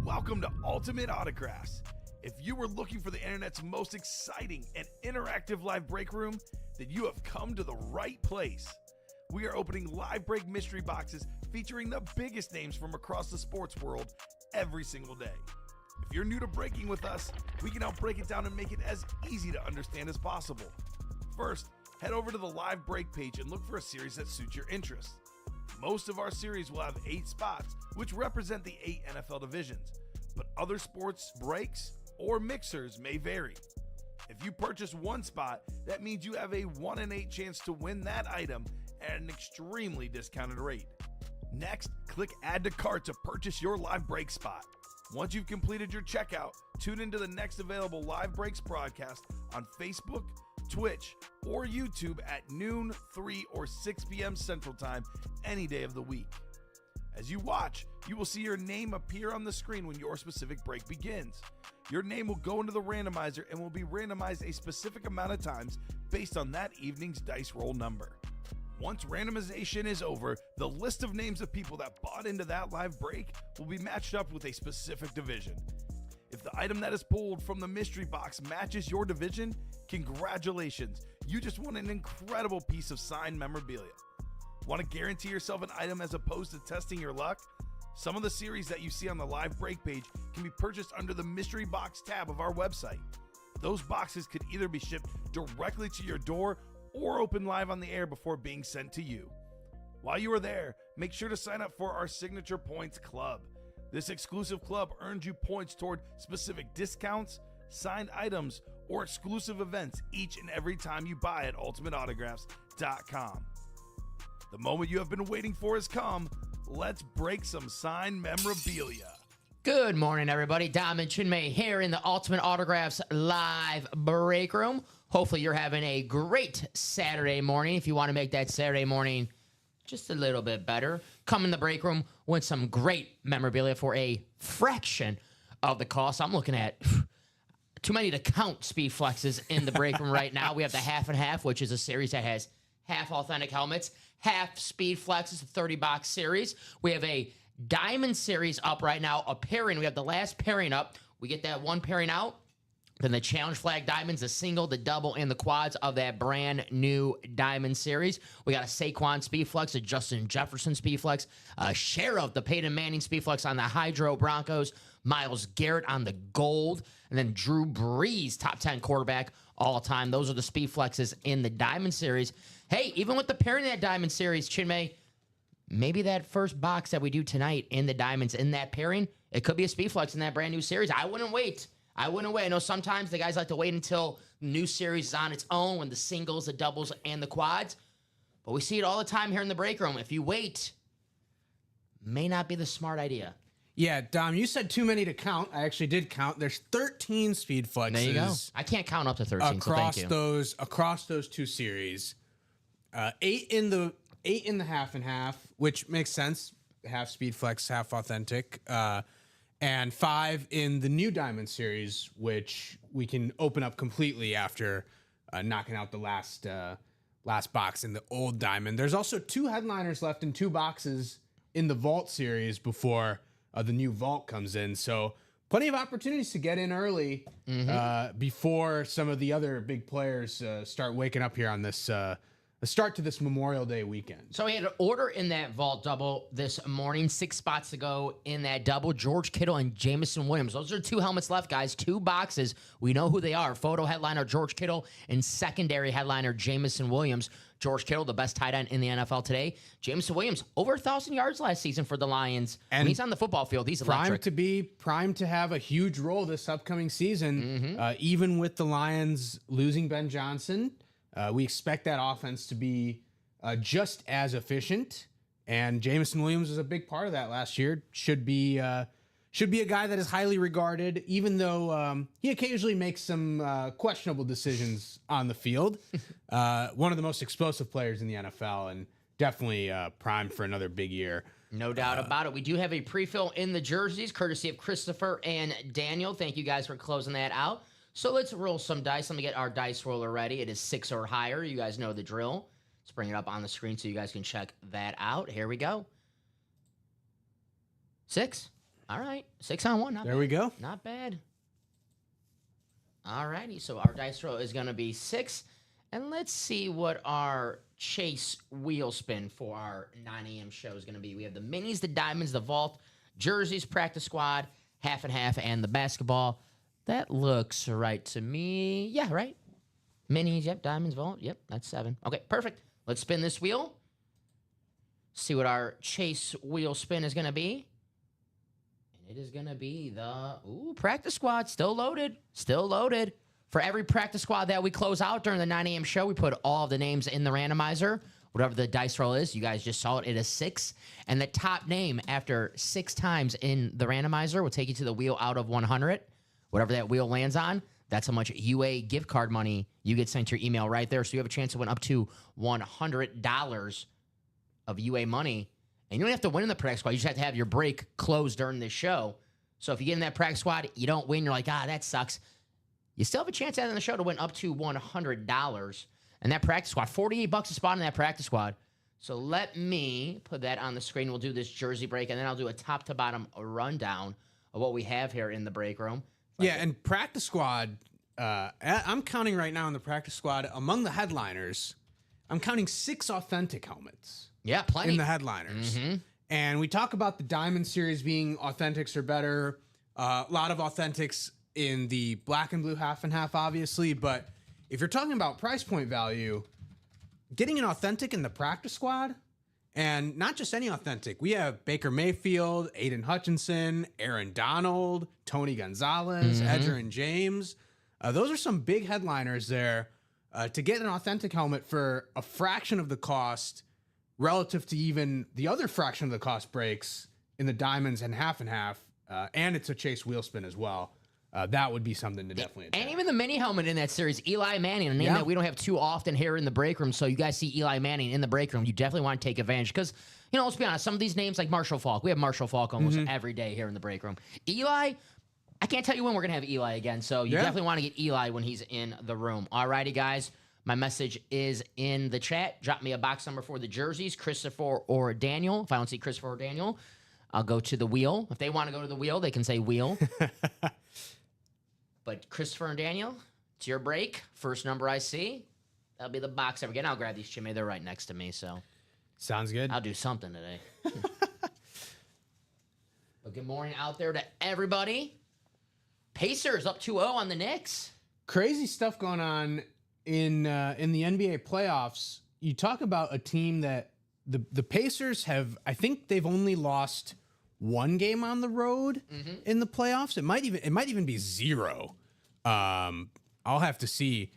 Welcome to Ultimate Autographs. If you were looking for the internet's most exciting and interactive live break room, then you have come to the right place. We are opening live break mystery boxes featuring the biggest names from across the sports world every single day. If you're new to breaking with us, we can help break it down and make it as easy to understand as possible. First, head over to the live break page and look for a series that suits your interests. Most of our series will have 8 spots, which represent the 8 NFL divisions, but other sports breaks or mixers may vary. If you purchase one spot, that means you have a 1 in 8 chance to win that item at an extremely discounted rate. Next, click Add to Cart to purchase your live break spot. Once you've completed your checkout, tune into the next available live breaks broadcast on Facebook, Twitch, or YouTube at noon, 3, or 6 p.m. Central Time any day of the week. As you watch, you will see your name appear on the screen when your specific break begins. Your name will go into the randomizer and will be randomized a specific amount of times based on that evening's dice roll number. Once randomization is over, the list of names of people that bought into that live break will be matched up with a specific division. If the item that is pulled from the mystery box matches your division, congratulations, you just won an incredible piece of signed memorabilia. Want to guarantee yourself an item as opposed to testing your luck? Some of the series that you see on the live break page can be purchased under the mystery box tab of our website. Those boxes could either be shipped directly to your door or open live on the air before being sent to you. While you are there, make sure to sign up for our Signature Points Club. This exclusive club earns you points toward specific discounts, signed items, or exclusive events each and every time you buy at ultimateautographs.com. The moment you have been waiting for has come. Let's break some signed memorabilia. Good morning, everybody. Dom and Chinmay here in the Ultimate Autographs live break room. Hopefully you're having a great Saturday morning. If you want to make that Saturday morning just a little bit better, come in the break room with some great memorabilia for a fraction of the cost. I'm looking at too many to count speed flexes in the break room right now. We have the half and half, which is a series that has half authentic helmets, half speed flexes, a 30-box series. We have a diamond series up right now, a pairing. We have the last pairing up. We get that one pairing out. Then the challenge flag diamonds, the single, the double, and the quads of that brand new diamond series. We got a Saquon Speedflex, a Justin Jefferson Speedflex, a share of the Peyton Manning Speedflex on the Hydro Broncos, Myles Garrett on the gold, and then Drew Brees, top 10 quarterback all time. Those are the Speedflexes in the diamond series. Hey, even with the pairing of that diamond series, Chinmay, maybe that first box that we do tonight in the diamonds in that pairing, it could be a Speedflex in that brand new series. I wouldn't wait. I know sometimes the guys like to wait until the new series is on its own when the singles, the doubles, and the quads. But we see it all the time here in the break room. If you wait, may not be the smart idea. Yeah, Dom, you said too many to count. I actually did count. There's 13 speed flexes. There you go. I can't count up to 13, so thank you. Across those two series. 8 in the half and half, which makes sense. Half speed flex, half authentic. And 5 in the new diamond series, which we can open up completely after knocking out the last box in the old diamond. There's also 2 headliners left in 2 boxes in the vault series before the new vault comes in. So plenty of opportunities to get in early before some of the other big players start waking up here on this the start to this Memorial Day weekend. So we had an order in that vault double this morning. 6 spots to go in that double. George Kittle and Jameson Williams. Those are 2 helmets left, guys. 2 boxes. We know who they are. Photo headliner George Kittle and secondary headliner Jameson Williams. George Kittle, the best tight end in the NFL today. Jameson Williams, over 1,000 yards last season for the Lions. And when he's on the football field, he's electric. Primed to have a huge role this upcoming season, even with the Lions losing Ben Johnson. We expect that offense to be just as efficient, and Jameson Williams was a big part of that last year. Should be a guy that is highly regarded, even though he occasionally makes some questionable decisions on the field. One of the most explosive players in the NFL, and definitely primed for another big year. No doubt about it. We do have a pre-fill in the jerseys, courtesy of Christopher and Daniel. Thank you guys for closing that out. So let's roll some dice. Let me get our dice roller ready. It is 6 or higher. You guys know the drill. Let's bring it up on the screen so you guys can check that out. Here we go. 6. All right. 6 on 1. Not There bad. we go. Not bad. All righty. So our dice roll is going to be 6. And let's see what our chase wheel spin for our 9 a.m. show is going to be. We have the minis, the diamonds, the vault, jerseys, practice squad, half and half, and the basketball. That looks right to me. Yeah, right. Minis, yep. Diamonds, vault, yep. That's 7. Okay, perfect. Let's spin this wheel. See what our chase wheel spin is going to be. And it is going to be the practice squad. Still loaded. Still loaded. For every practice squad that we close out during the 9 a.m. show, we put all of the names in the randomizer. Whatever the dice roll is, you guys just saw it. It is 6. And the top name after 6 times in the randomizer will take you to the wheel out of 100. Whatever that wheel lands on, that's how much UA gift card money you get sent to your email right there. So you have a chance to win up to $100 of UA money. And you don't have to win in the practice squad. You just have to have your break closed during this show. So if you get in that practice squad, you don't win, you're like, that sucks. You still have a chance at the show to win up to $100. And that practice squad, $48 a spot in that practice squad. So let me put that on the screen. We'll do this jersey break, and then I'll do a top to bottom rundown of what we have here in the break room. Yeah, and practice squad, I'm counting right now in the practice squad, among the headliners, I'm counting 6 authentic helmets. Yeah, plenty. In the headliners. And we talk about the Diamond Series being authentics or better. A lot of authentics in the black and blue half and half, obviously. But if you're talking about price point value, getting an authentic in the practice squad, and not just any authentic. We have Baker Mayfield, Aiden Hutchinson, Aaron Donald, Tony Gonzalez, Edgerrin James. Those are some big headliners there. To get an authentic helmet for a fraction of the cost relative to even the other fraction of the cost breaks in the diamonds and half, and it's a chase wheel spin as well. That would be something to definitely attack. And even the mini helmet in that series, Eli Manning, a name that we don't have too often here in the break room. So you guys see Eli Manning in the break room, you definitely want to take advantage. Because, let's be honest, some of these names like Marshall Faulk, we have Marshall Faulk almost every day here in the break room. Eli, I can't tell you when we're going to have Eli again. So you definitely want to get Eli when he's in the room. All righty, guys. My message is in the chat. Drop me a box number for the jerseys, Christopher or Daniel. If I don't see Christopher or Daniel, I'll go to the wheel. If they want to go to the wheel, they can say wheel. But Christopher and Daniel, it's your break. First number I see, that'll be the box ever again. I'll grab these, Jimmy. They're right next to me, so. Sounds good. I'll do something today. But good morning out there to everybody. Pacers up 2-0 on the Knicks. Crazy stuff going on in the NBA playoffs. You talk about a team that the Pacers have, I think they've only lost 1 game on the road in the playoffs. It might even be 0. I'll have to see.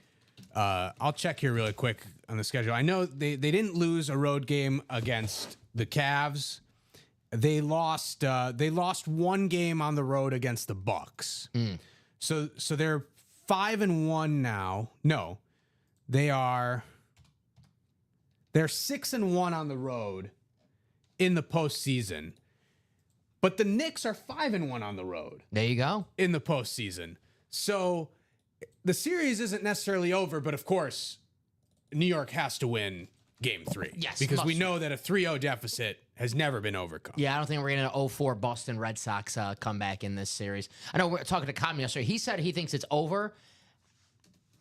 I'll check here really quick on the schedule. I know they didn't lose a road game against the Cavs. They lost 1 game on the road against the Bucks. So they're 5-1 now. No, they're 6-1 on the road in the postseason. But the Knicks are 5-1 on the road. There you go. In the postseason. So the series isn't necessarily over, but of course, New York has to win game 3. Yes. Because we know that a 3-0 deficit has never been overcome. Yeah, I don't think we're going to 0-4 Boston Red Sox comeback in this series. I know we're talking to Common yesterday. He said he thinks it's over.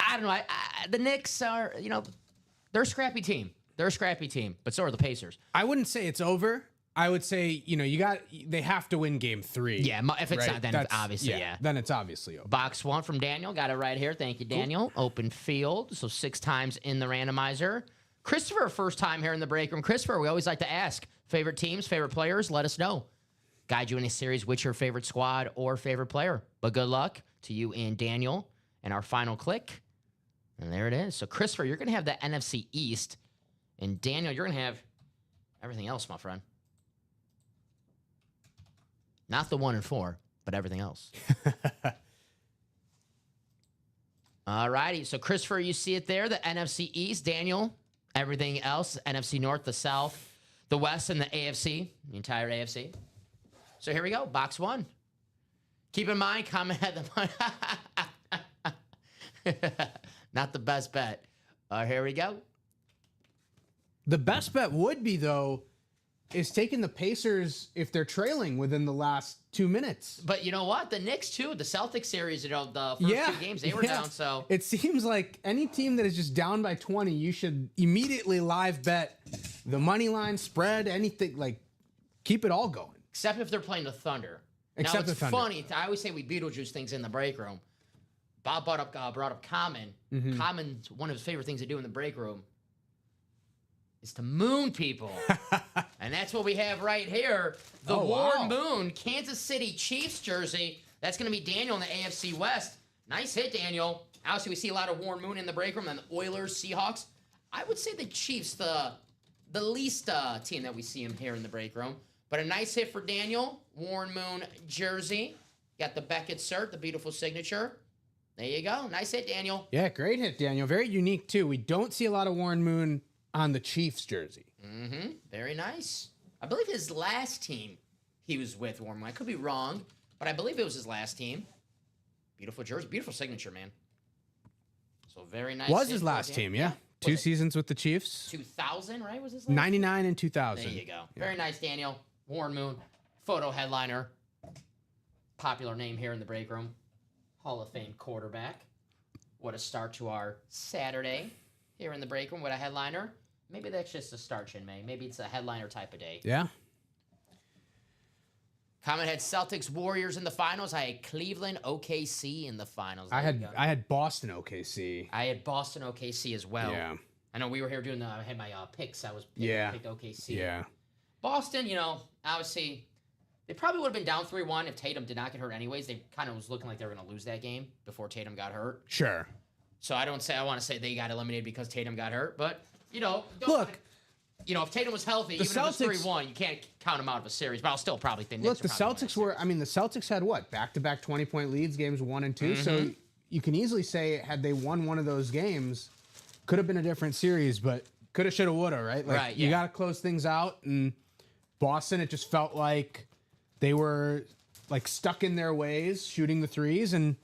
I don't know. The Knicks are, they're a scrappy team. They're a scrappy team, but so are the Pacers. I wouldn't say it's over. I would say, they have to win game 3. Yeah, if it's not, then it's obviously, yeah. Then it's obviously over. Box 1 from Daniel. Got it right here. Thank you, Daniel. Cool. Open field. So 6 times in the randomizer. Christopher, first time here in the break room. Christopher, we always like to ask, favorite teams, favorite players, let us know. Guide you in a series with your favorite squad or favorite player. But good luck to you and Daniel. And our final click. And there it is. So, Christopher, you're going to have the NFC East. And Daniel, you're going to have everything else, my friend. Not the 1 and 4, but everything else. All righty. So, Christopher, you see it there, the NFC East. Daniel, everything else, NFC North, the South, the West, and the AFC, the entire AFC. So, here we go. Box 1. Keep in mind, comment at the not the best bet. Here we go. The best bet would be, though, is taking the Pacers if they're trailing within the last 2 minutes. But you know what? The Knicks too. The Celtics series, the first 2 games they were down. So it seems like any team that is just down by 20, you should immediately live bet the money line, spread, anything. Like, keep it all going. Except if they're playing the Thunder. Except now, it's the Thunder. funny. I always say we Beetlejuice things in the break room. Bob brought up Common. Common's one of his favorite things to do in the break room is to moon people. And that's what we have right here. The Warren Moon, Kansas City Chiefs jersey. That's going to be Daniel in the AFC West. Nice hit, Daniel. Obviously, we see a lot of Warren Moon in the break room. And the Oilers, Seahawks. I would say the Chiefs, the least team that we see him here in the break room. But a nice hit for Daniel. Warren Moon jersey. Got the Beckett cert, the beautiful signature. There you go. Nice hit, Daniel. Yeah, great hit, Daniel. Very unique, too. We don't see a lot of Warren Moon on the Chiefs jersey. Very nice. I believe his last team he was with, Warren Moon. I could be wrong, but I believe it was his last team. Beautiful jersey. Beautiful signature, man. So very nice. Was his last team, yeah. 2 seasons with the Chiefs. 2000, right? Was his last? 99 and 2000. There you go. Very nice, Daniel. Warren Moon, photo headliner. Popular name here in the break room. Hall of Fame quarterback. What a start to our Saturday here in the break room with a headliner. Maybe that's just a start, Chinmay. Maybe it's a headliner type of day. Yeah. Comment had Celtics Warriors in the finals. I had Cleveland OKC in the finals. I had Boston OKC. I had Boston OKC as well. Yeah. I know we were here doing I had my picks. I was picked OKC. Yeah. Boston, obviously they probably would have been down 3-1 if Tatum did not get hurt anyways. They kind of was looking like they were going to lose that game before Tatum got hurt. Sure. So I want to say they got eliminated because Tatum got hurt, but look, if Tatum was healthy, even Celtics, if it's 3-1, you can't count him out of a series. But I'll still probably think. Look, the Celtics the Celtics had what, back-to-back 20-point leads, games 1 and 2. So you can easily say had they won one of those games, could have been a different series, but coulda, shoulda, woulda, right? Like, right. Yeah. You got to close things out, and Boston, it just felt like they were like stuck in their ways, shooting the threes, and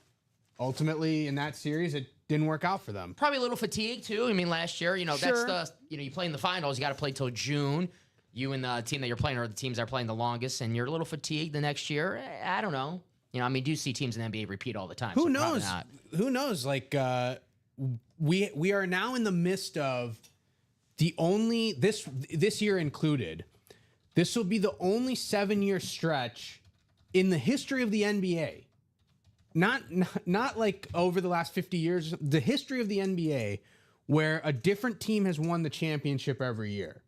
ultimately in that series, it didn't work out for them. Probably a little fatigue too. I mean, last year, that's you play in the finals, you got to play till June. You and the team that you're playing are the teams that are playing the longest, and you're a little fatigued the next year. I don't know. Do see teams in the NBA repeat all the time. Who knows? Who knows? Like, we are now in the midst of this year included. This will be the only 7-year stretch in the history of the NBA. Not like over the last 50 years, the history of the NBA, where a different team has won the championship every year.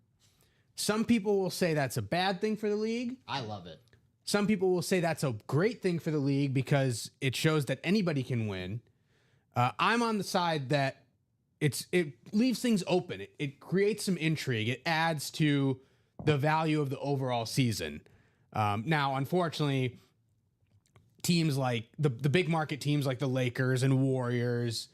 Some people will say that's a bad thing for the league. I love it. Some people will say that's a great thing for the league because it shows that anybody can win. I'm on the side that it leaves things open. It creates some intrigue. It adds to the value of the overall season. Now, unfortunately, teams like the big market teams like the Lakers and Warriors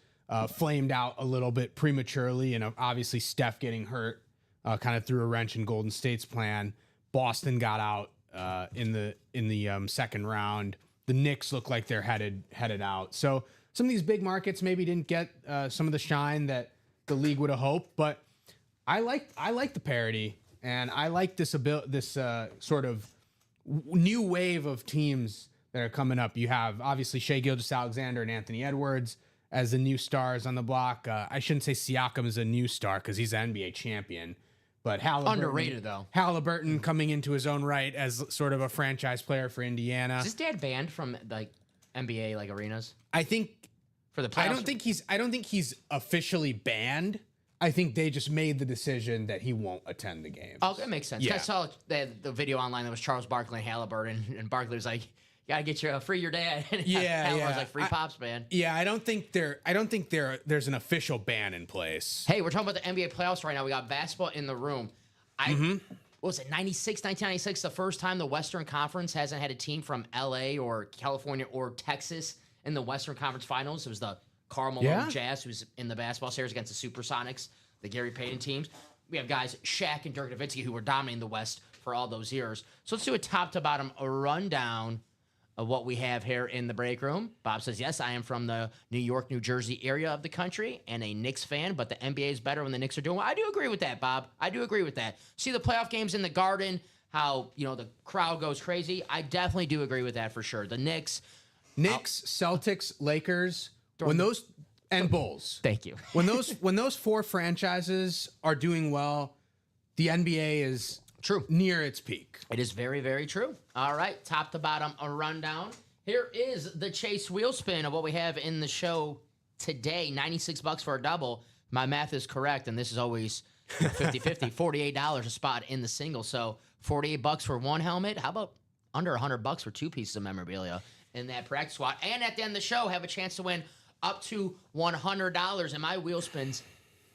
flamed out a little bit prematurely, and obviously Steph getting hurt kind of threw a wrench in Golden State's plan. Boston got out in the second round. The Knicks look like they're headed out. So some of these big markets maybe didn't get some of the shine that the league would have hoped, but I like the parity, and I like this sort of new wave of teams that are coming up. You have obviously Shai Gilgeous-Alexander and Anthony Edwards as the new stars on the block. I shouldn't say Siakam is a new star because he's an NBA champion, but underrated though. Halliburton coming into his own right as sort of a franchise player for Indiana. Is his dad banned from like NBA like arenas? I think for the playoffs. I don't think he's officially banned. I think they just made the decision that he won't attend the games. Oh, that makes sense. Yeah. I saw the video online that was Charles Barkley and Halliburton, and Barkley was like, "You gotta get free your dad." And Halliburton was like, "Free pops, man." Yeah, I don't think there's an official ban in place. Hey, we're talking about the NBA playoffs right now. We got basketball in the room. What was it, 1996, the first time the Western Conference hasn't had a team from LA or California or Texas in the Western Conference Finals. It was the Karl Malone Jazz, who's in the basketball series against the Supersonics, the Gary Payton teams. We have guys, Shaq and Dirk Nowitzki, who were dominating the West for all those years. So let's do a top-to-bottom rundown of what we have here in the break room. Bob says, yes, I am from the New York, New Jersey area of the country and a Knicks fan, but the NBA is better when the Knicks are doing well. I do agree with that, Bob. I do agree with that. See the playoff games in the Garden. how, the crowd goes crazy. I definitely do agree with that for sure. The Knicks, Celtics, Lakers, and Bulls. thank you. When those four franchises are doing well, the NBA is True. near its peak. It is very, very true. All right, top to bottom, a rundown. Here is the Chase wheel spin of what we have in the show today. $96 for a double. My math is correct, and this is always 50-50. $48 a spot in the single. So $48 for one helmet. How about under $100 for two pieces of memorabilia in that practice squad? And at the end of the show, have a chance to win up to $100. And my wheel spins,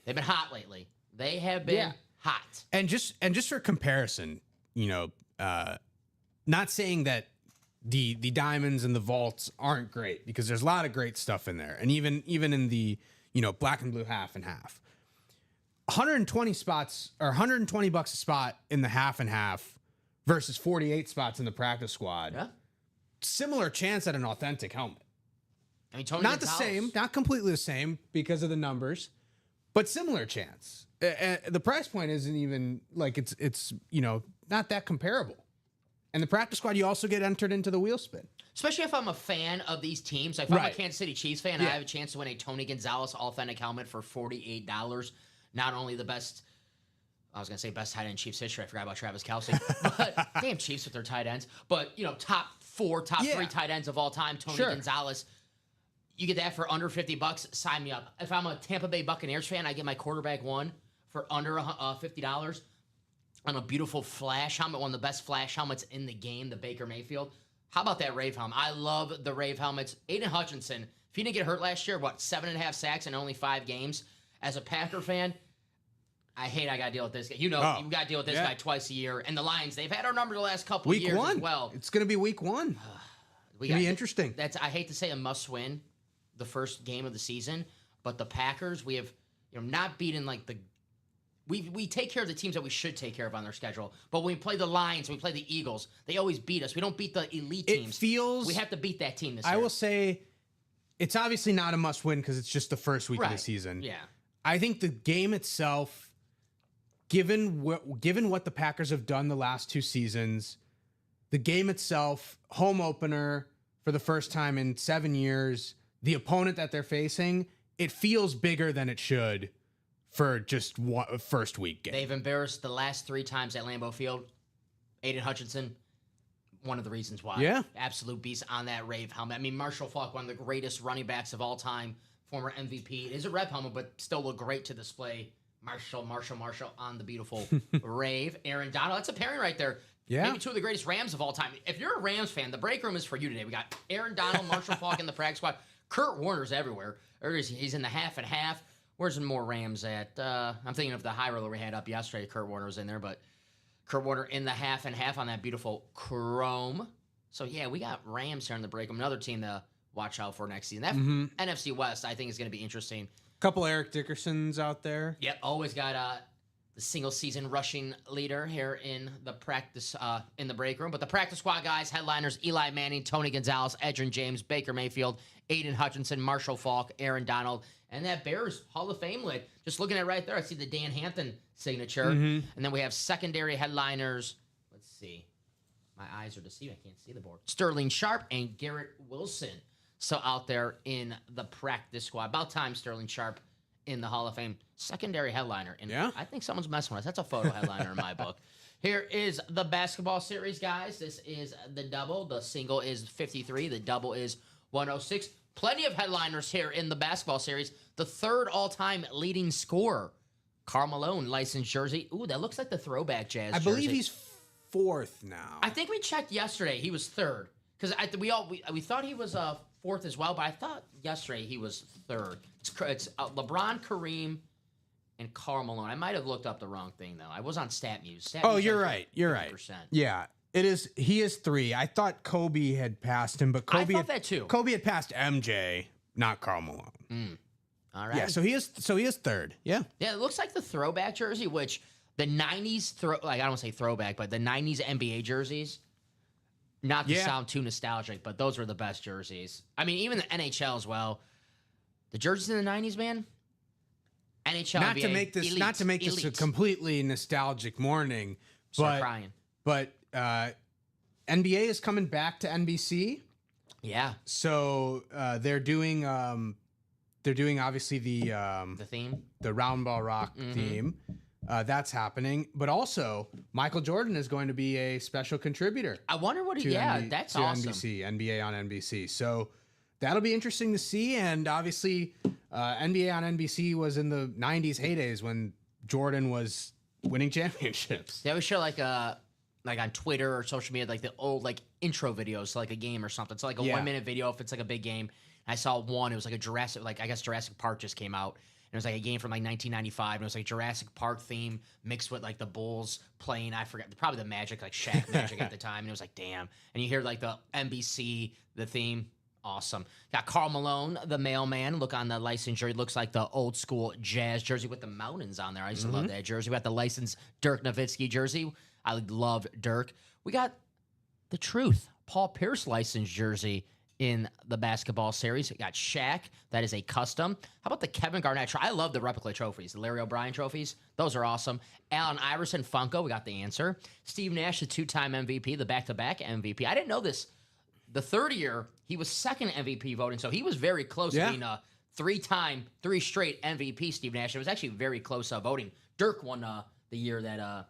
they've been hot lately. They have been hot. And just for comparison, not saying that the diamonds and the vaults aren't great, because there's a lot of great stuff in there, and even in the black and blue half and half, 120 spots or $120 a spot in the half and half versus 48 spots in the practice squad. Yeah. Similar chance at an authentic helmet. I mean, Tony Not the Gonzalez. same, not completely the same because of the numbers, but similar chance. The price point isn't even like it's not that comparable. And the practice squad, you also get entered into the wheel spin. Especially if I'm a fan of these teams. Like if I'm a Right. Kansas City Chiefs fan, I have a chance to win a Tony Gonzalez authentic helmet for $48. Not only the best, I was going to say best tight end in Chiefs history. I forgot about Travis Kelce. But damn Chiefs with their tight ends. But, top 4, top 3 tight ends of all time, Tony Gonzalez. You get that for under $50. Sign me up. If I'm a Tampa Bay Buccaneers fan, I get my quarterback one for under $50 on a beautiful flash helmet, one of the best flash helmets in the game, the Baker Mayfield. How about that Rave helmet? I love the Rave helmets. Aiden Hutchinson, if he didn't get hurt last year, 7.5 sacks in only 5 games? As a Packer fan, I got to deal with this guy. You got to deal with this guy twice a year. And the Lions, they've had our number the last couple of years as well. It's going to be week 1. It'll be interesting. I hate to say a must-win the first game of the season, but the Packers, we have not beaten like the we take care of the teams that we should take care of on their schedule. But when we play the Lions, we play the Eagles, they always beat us. We don't beat the elite teams. We have to beat that team this year. I will say it's obviously not a must-win because it's just the first week of the season. Yeah. I think the game itself, given what the Packers have done the last 2 seasons, the game itself, home opener for the first time in 7 years, the opponent that they're facing, it feels bigger than it should for just one first week game. They've embarrassed the last 3 times at Lambeau Field. Aiden Hutchinson, one of the reasons why. Yeah. Absolute beast on that Rave helmet. I mean, Marshall Faulk, one of the greatest running backs of all time, former MVP. It is a Rev helmet, but still look great to display. Marshall on the beautiful Rave. Aaron Donald, that's a pairing right there. Yeah. Maybe 2 of the greatest Rams of all time. If you're a Rams fan, the break room is for you today. We got Aaron Donald, Marshall Faulk in the practice squad. Kurt Warner's everywhere. He's in the half and half. Where's the more Rams at? I'm thinking of the high roller we had up yesterday. Kurt Warner was in there, but Kurt Warner in the half and half on that beautiful chrome. So, yeah, we got Rams here in the break room. Another team to watch out for next season. That NFC West, I think, is going to be interesting. Couple Eric Dickersons out there. Yep, always got the single season rushing leader here in the practice in the break room. But the practice squad guys, headliners: Eli Manning, Tony Gonzalez, Edgerrin James, Baker Mayfield, Aiden Hutchinson, Marshall Faulk, Aaron Donald, and that Bears Hall of Fame lit. Just looking at it right there, I see the Dan Hampton signature. And then we have secondary headliners. Let's see. My eyes are deceived. I can't see the board. Sterling Sharp and Garrett Wilson. So out there in the practice squad. About time Sterling Sharp in the Hall of Fame. Secondary headliner. And I think someone's messing with us. That's a photo headliner in my book. Here is the basketball series, guys. This is the double. The single is 53. The double is 106. Plenty of headliners here in the basketball series. The 3rd all-time leading scorer, Karl Malone, licensed jersey. Ooh, that looks like the throwback Jazz jersey. I believe he's 4th now. I think we checked yesterday. He was 3rd. Because we thought he was 4th as well, but I thought yesterday he was 3rd. It's LeBron, Kareem, and Karl Malone. I might have looked up the wrong thing, though. I was on StatMuse. You're right. You're right. Yeah. It is. He is 3. I thought Kobe had passed him, but Kobe I thought that too. Kobe had passed MJ, not Karl Malone. All right. Yeah. So he is 3rd. Yeah. Yeah. It looks like the throwback jersey, which the '90s I don't want to say throwback, but the '90s NBA jerseys. Not to sound too nostalgic, but those were the best jerseys. I mean, even the NHL as well. The jerseys in the '90s, man. NHL. Not to make this a completely nostalgic morning, Start but crying. But NBA is coming back to NBC. Yeah, So they're doing obviously the theme. the Round Ball Rock theme. That's happening, but also Michael Jordan is going to be a special contributor. I wonder what he. Yeah, that's to awesome. NBC, NBA on NBC. So that'll be interesting to see. And obviously, NBA on NBC was in the '90s heydays when Jordan was winning championships. They always show like on Twitter or social media, like the old like intro videos to like a game or something. So like a 1 minute video if it's like a big game. And I saw one. It was like a Jurassic, like I guess Jurassic Park just came out. And it was like a game from like 1995. And it was like Jurassic Park theme mixed with like the Bulls playing. I forgot, probably the Magic, like Shaq Magic at the time. And it was like, damn. And you hear like the NBC, the theme. Awesome. Got Karl Malone, the mailman. Look on the license jersey. Looks like the old school Jazz jersey with the mountains on there. I used to love that jersey. We got the licensed Dirk Nowitzki jersey. I loved Dirk. We got the truth. Paul Pierce licensed jersey in the basketball series. We got Shaq. That is a custom. How about the Kevin Garnett? I love the replica trophies. The Larry O'Brien trophies. Those are awesome. Allen Iverson Funko. We got the answer. Steve Nash, the 2-time MVP, the back-to-back MVP. I didn't know this. The third year, he was second MVP voting, so he was very close to being a three straight MVP, Steve Nash. It was actually very close voting. Dirk won the year that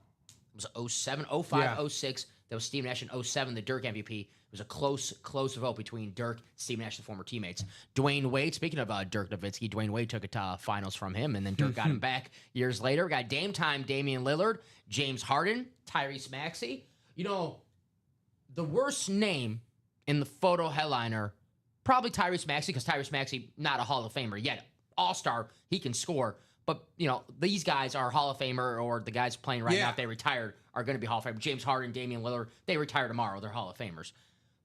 was 07, 05, 06. That was Steve Nash in 07, the Dirk MVP. It was a close vote between Dirk, Steve Nash, the former teammates. Dwayne Wade, speaking of Dirk Nowitzki, Dwayne Wade took it to finals from him, and then Dirk got him back years later. We got Dame Time, Damian Lillard, James Harden, Tyrese Maxey. You know, the worst name in the photo headliner, probably Tyrese Maxey, because Tyrese Maxey, not a Hall of Famer yet. All-star, he can score. But, you know, these guys are Hall of Famer, or the guys playing right now, if they retired, are going to be Hall of Famer. James Harden, Damian Lillard, they retire tomorrow. They're Hall of Famers.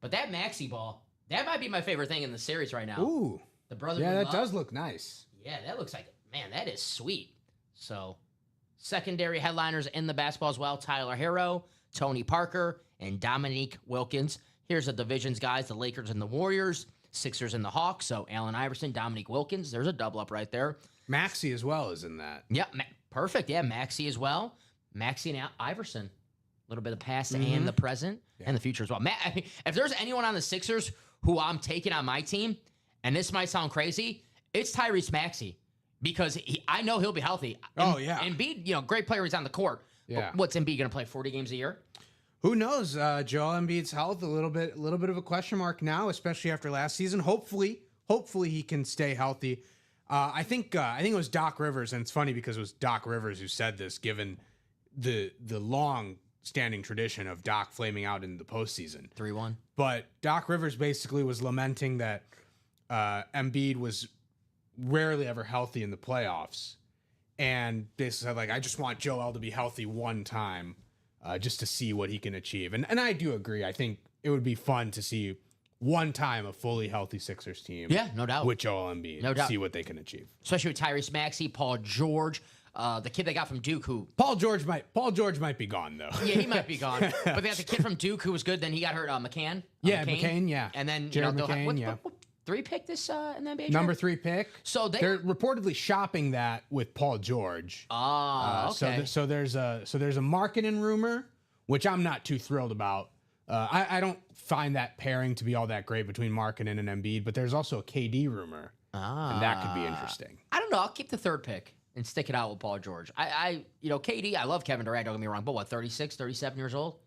But that Maxey ball, that might be my favorite thing in the series right now. Ooh. The brother. Yeah, that does look nice. Yeah, that looks like, man, that is sweet. So, secondary headliners in the basketball as well. Tyler Hero, Tony Parker, and Dominique Wilkins. Here's the divisions, guys. The Lakers and the Warriors. Sixers and the Hawks. So, Allen Iverson, Dominique Wilkins. There's a double up right there. Maxey as well is in that. Yeah, perfect. Yeah, Maxey as well. Maxey and Iverson. A little bit of past and the present and the future as well. I mean, if there's anyone on the Sixers who I'm taking on my team, and this might sound crazy, it's Tyrese Maxey, because I know he'll be healthy. Embiid, you know, great player. He's on the court. Yeah. But what's Embiid going to play 40 games a year? Who knows? Joel Embiid's health a little bit of a question mark now, especially after last season. Hopefully he can stay healthy. I think it was Doc Rivers, and it's funny because it was Doc Rivers who said this, given the long-standing tradition of Doc flaming out in the postseason. 3-1. But Doc Rivers basically was lamenting that Embiid was rarely ever healthy in the playoffs, and basically said, like, I just want Joel to be healthy one time, just to see what he can achieve. And I do agree. I think it would be fun to see one time a fully healthy Sixers team. Yeah, no doubt. With Joel Embiid. No doubt. See what they can achieve. Especially with Tyrese Maxey, Paul George, the kid they got from Duke who... Paul George might be gone, though. Yeah, he might be gone. But they got the kid from Duke who was good. Then he got hurt, McCann. McCain, yeah. And then, Jared you know, McCain, what 3 pick this in the NBA draft? Number 3 pick. So they're reportedly shopping that with Paul George. Okay. So there's a marketing rumor, which I'm not too thrilled about. I don't find that pairing to be all that great between Markkanen and Embiid, but there's also a KD rumor, and that could be interesting. I don't know. I'll keep the 3rd pick and stick it out with Paul George. KD, I love Kevin Durant, don't get me wrong, but what, 36, 37 years old?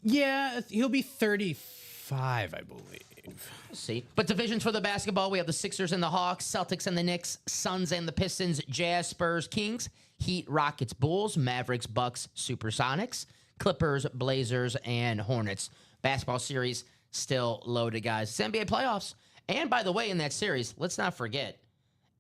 Yeah, he'll be 35, I believe. We'll see. But divisions for the basketball, we have the Sixers and the Hawks, Celtics and the Knicks, Suns and the Pistons, Jazz, Spurs, Kings, Heat, Rockets, Bulls, Mavericks, Bucks, Supersonics, Clippers, Blazers, and Hornets. Basketball series still loaded, guys. It's NBA playoffs. And by the way, in that series, let's not forget,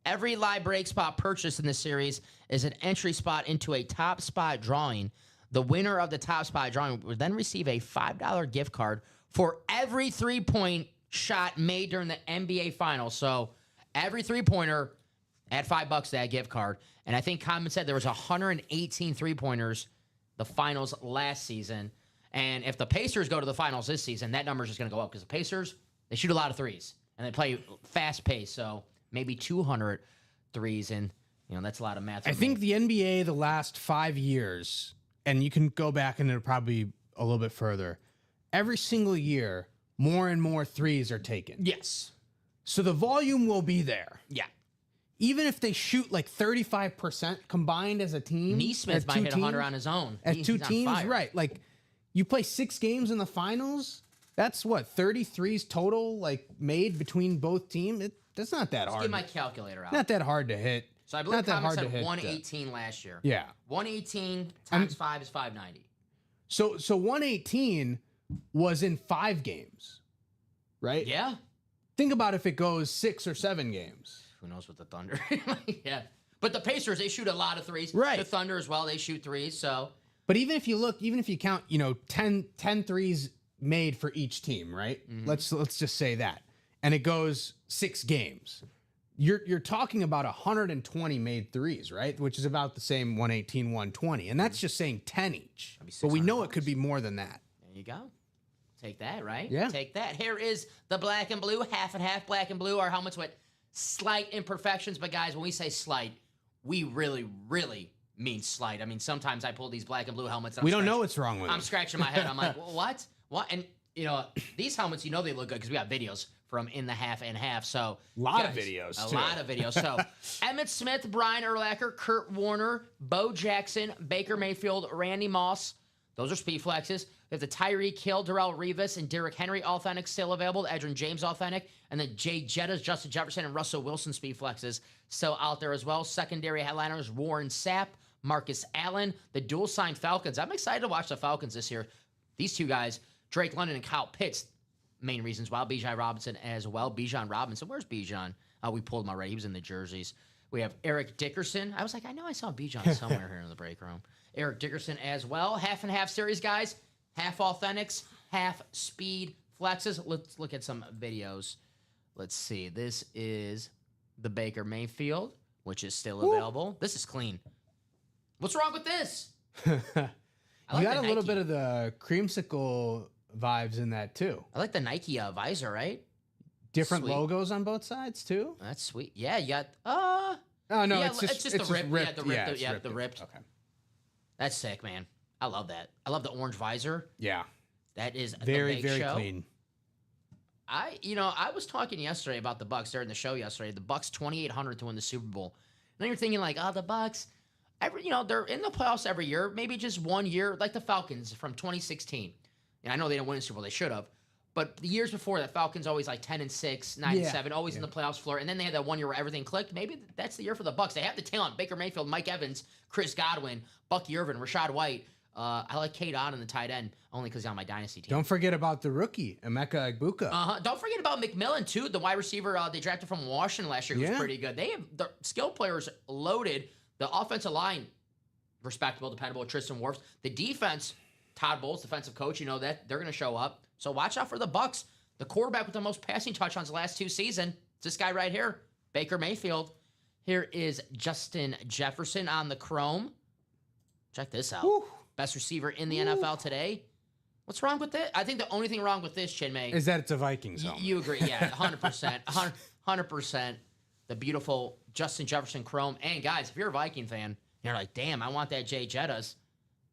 every live break spot purchased in this series is an entry spot into a top spot drawing. The winner of the top spot drawing would then receive a $5 gift card for every 3-point shot made during the NBA Finals. So every 3-pointer, add $5 to that gift card. And I think Common said there was 118 3-pointers the finals last season. And if the Pacers go to the finals this season, that number is just going to go up because the Pacers, they shoot a lot of threes and they play fast pace. So maybe 200 threes, and that's a lot of math. I think the NBA the last 5 years and you can go back and it'll probably a little bit further. Every single year, more and more threes are taken. Yes. So the volume will be there. Yeah. Even if they shoot like 35% combined as a team. Neesmith might hit 100 on his own. As He's two on teams, fire. right. Like, you play 6 games in the finals, that's what, 33s total, like, made between both teams? That's not that hard. Get my calculator out. Not that hard to hit. So I believe not that Thomas hard to had hit, 118 last year. Yeah. 118 times 5 is 590. So 118 was in 5 games, right? Yeah. Think about if it goes 6 or 7 games. Who knows with the Thunder? Yeah. But the Pacers, they shoot a lot of threes. Right. The Thunder as well, they shoot threes. So But even if you count, 10 threes made for each team, right? Let's just say that. And it goes 6 games. You're talking about 120 made threes, right? Which is about the same 118, 120. And that's just saying 10 each. But we know it could be more than that. there you go. Take that, right? Yeah. Take that. Here is the black and blue, half and half black and blue. Our helmets with slight imperfections. But guys, when we say slight, we really, really mean slight. I mean, sometimes I pull these black and blue helmets. And We don't know what's wrong with I'm them. scratching my head. I'm like, well, what? What? And, these helmets, they look good because we got videos from in the half and half. So, Lot of videos, A too. lot of videos. So, Emmett Smith, Brian Urlacher, Kurt Warner, Bo Jackson, Baker Mayfield, Randy Moss. Those are speed flexes. We have the Tyreek Hill, Darrell Rivas, and Derrick Henry authentic still available. The Edgerrin James authentic. And then Jay Jettas, Justin Jefferson, and Russell Wilson speed flexes still out there as well. Secondary headliners, Warren Sapp, Marcus Allen, the dual signed Falcons. I'm excited to watch the Falcons this year. These two guys, Drake London and Kyle Pitts, main reasons why. Bijan Robinson as well. Bijan Robinson. Where's Bijan? We pulled him already. He was in the jerseys. We have Eric Dickerson. I was like, I know I saw Bijan somewhere here in the break room. Eric Dickerson as well. Half and half series, guys. Half authentics, half speed flexes. Let's look at some videos. Let's see. This is the Baker Mayfield, which is still available. This is clean. What's wrong with this? You like got a the little Nike. bit of the creamsicle vibes in that, too. I like the Nike visor, right? Different Sweet. logos on both sides, too. That's sweet. Yeah, you got Oh, no, Yeah, it's just the rip. Yeah, ripped. the ripped. it's Yeah, the ripped. Okay. That's sick, man. I love that. I love the orange visor. Yeah. That is Very, the big very show. clean. I was talking yesterday about the Bucks during the show yesterday. The Bucks 2,800 to win the Super Bowl. And then you're thinking like, oh, the Bucks, they're in the playoffs every year. Maybe just one year, like the Falcons from 2016. And I know they didn't win the Super Bowl. They should have. But the years before, the Falcons always like 10-6, 9-7, always in the playoffs floor. And then they had that 1 year where everything clicked. Maybe that's the year for the Bucks. They have the talent: Baker Mayfield, Mike Evans, Chris Godwin, Bucky Irvin, Rashad White. I like Kate Otten in the tight end only because he's on my dynasty team. Don't forget about the rookie, Emeka Egbuka. Don't forget about McMillan too, the wide receiver they drafted from Washington last year, who was pretty good. They have the skill players loaded. The offensive line, respectable, dependable. Tristan Wirfs. The defense, Todd Bowles, defensive coach. You know that they're going to show up. So watch out for the Bucks. The quarterback with the most passing touchdowns the last 2 seasons. It's this guy right here, Baker Mayfield. Here is Justin Jefferson on the chrome. Check this out. Whew. Best receiver in the NFL today. What's wrong with it? I think the only thing wrong with this, Chinmay, Is that it's a Vikings helmet. you agree? Yeah, 100%. 100%. The beautiful Justin Jefferson chrome. And guys, if you're a Viking fan, and you're like, damn, I want that Jay Jettas.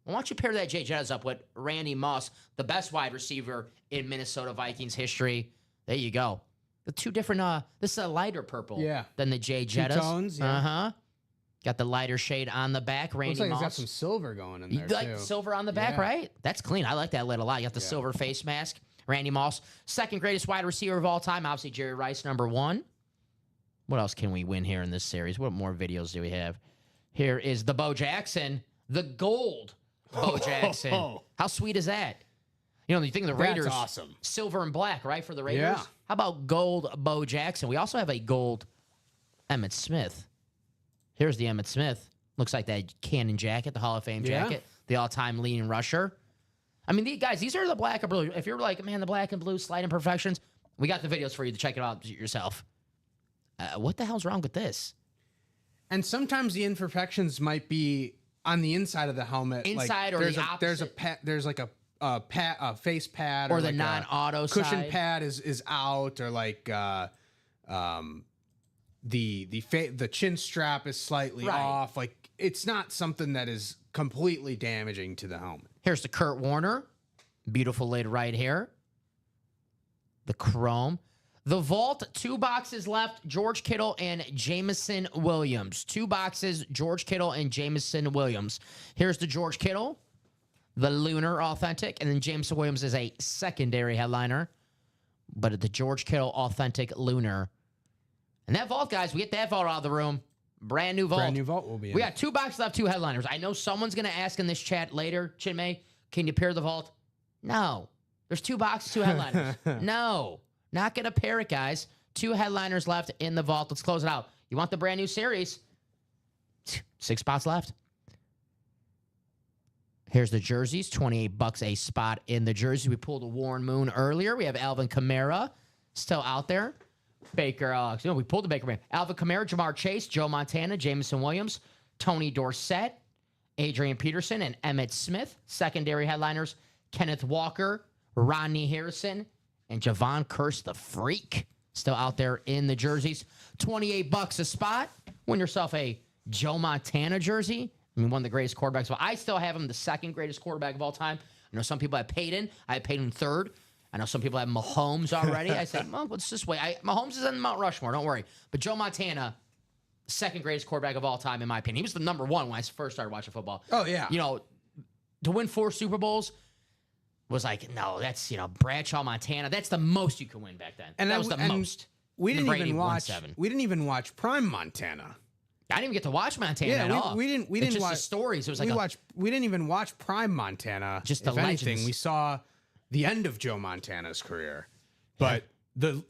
Why don't you pair that Jay Jettas up with Randy Moss, the best wide receiver in Minnesota Vikings history? There you go. The two different, this is a lighter purple than the Jay Jettas. tones, yeah. Uh-huh. Got the lighter shade on the back, Randy Looks like Moss. it's got some silver going in You there, like too. silver on the back, Yeah. right? That's clean. I like that lid a lot. You got the silver face mask. Randy Moss, second greatest wide receiver of all time. Obviously, Jerry Rice, number 1. What else can we win here in this series? What more videos do we have? Here is the Bo Jackson, the gold Bo Jackson. How sweet is that? You think of the Raiders. That's awesome. Silver and black, right, for the Raiders? Yeah. How about gold Bo Jackson? We also have a gold Emmitt Smith. Here's the Emmitt Smith. Looks like that Cannon jacket, the Hall of Fame jacket, the all-time leading rusher. I mean, these are the black and blue. If you're like, man, the black and blue slight imperfections, we got the videos for you to check it out yourself. What the hell's wrong with this? And sometimes the imperfections might be on the inside of the helmet. Inside or there's the a there's like a face pad Or the like a non-auto cushion side. pad is out, or like the chin strap is slightly Right. off. Like, it's not something that is completely damaging to the helmet. Here's the Kurt Warner. Beautiful lid right here. The chrome. The vault, 2 boxes left. George Kittle and Jameson Williams. 2 boxes, George Kittle and Jameson Williams. Here's the George Kittle, the Lunar Authentic, and then Jameson Williams is a secondary headliner. But the George Kittle Authentic Lunar. And that vault, guys, we get that vault out of the room. Brand new vault. Brand new vault will be in. We got 2 boxes left, 2 headliners. I know someone's going to ask in this chat later, Chinmay, can you pair the vault? No. There's 2 boxes, 2 headliners. No. Not going to pair it, guys. 2 headliners left in the vault. Let's close it out. You want the brand new series? 6 spots left. Here's the jerseys. $28 a spot in the jersey. We pulled a Warren Moon earlier. We have Alvin Kamara still out there. Baker, we pulled the Baker man. Alvin Kamara, Jamar Chase, Joe Montana, Jameson Williams, Tony Dorsett, Adrian Peterson, and Emmitt Smith. Secondary headliners, Kenneth Walker, Rodney Harrison, and Javon Curse the Freak still out there in the jerseys. $28 a spot. Win yourself a Joe Montana jersey. I mean, one of the greatest quarterbacks. Well, I still have him the 2nd greatest quarterback of all time. I know some people have Peyton. I have Peyton 3rd. I know some people have Mahomes already. I said, well, let's just wait. Mahomes is in Mount Rushmore. Don't worry. But Joe Montana, 2nd greatest quarterback of all time, in my opinion. He was the number 1 when I first started watching football. Oh, yeah. You know, to win 4 Super Bowls was like, no, that's, Bradshaw, Montana. That's the most you can win back then. And that was the most. We didn't Brady even won watch. 7. We didn't even watch Prime Montana. I didn't even get to watch Montana at all. We didn't It's just watch the stories. It was like we didn't even watch Prime Montana. Just the if anything, legends. we saw the end of Joe Montana's career, but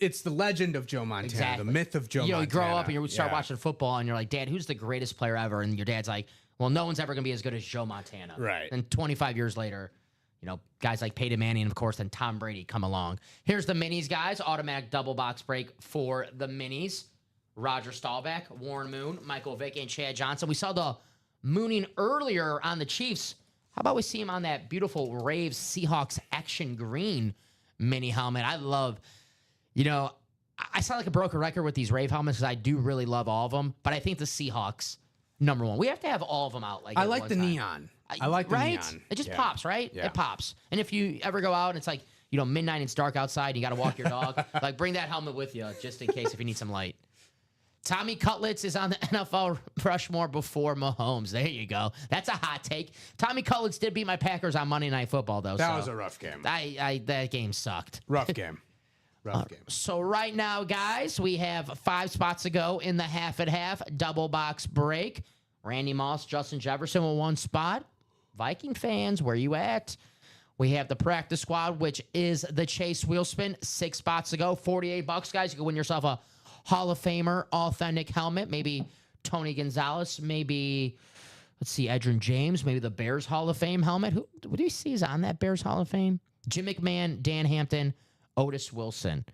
it's the legend of Joe Montana, Exactly. the myth of Joe Montana. You grow up and you start watching football, and you're like, Dad, who's the greatest player ever? And your dad's like, well, no one's ever going to be as good as Joe Montana. Right. And 25 years later, guys like Peyton Manning and, of course, then Tom Brady come along. Here's the minis, guys. Automatic double box break for the minis. Roger Staubach, Warren Moon, Michael Vick, and Chad Johnson. We saw the mooning earlier on the Chiefs. How about we see him on that beautiful Raves Seahawks action green mini helmet? I love, I sound like a broken record with these Rave helmets because I do really love all of them. But I think the Seahawks, number 1. We have to have all of them out. I like the neon. I like the neon. It just pops, right? Yeah. It pops. And if you ever go out and it's like, midnight and it's dark outside and you got to walk your dog, like bring that helmet with you just in case if you need some light. Tommy Cutlets is on the NFL Rushmore before Mahomes. There you go. That's a hot take. Tommy Cutlets did beat my Packers on Monday Night Football, though. That was a rough game. That game sucked. Rough game. Rough game. So right now, guys, we have 5 spots to go in the half and half double box break. Randy Moss, Justin Jefferson with 1 spot. Viking fans, where you at? We have the practice squad, which is the Chase Wheelspin. 6 spots to go. $48, guys. You can win yourself a Hall of Famer authentic helmet. Maybe Tony Gonzalez. Maybe, let's see, Edgerrin James. Maybe the Bears Hall of Fame helmet. What do you see is on that Bears Hall of Fame? Jim McMahon, Dan Hampton, Otis Wilson.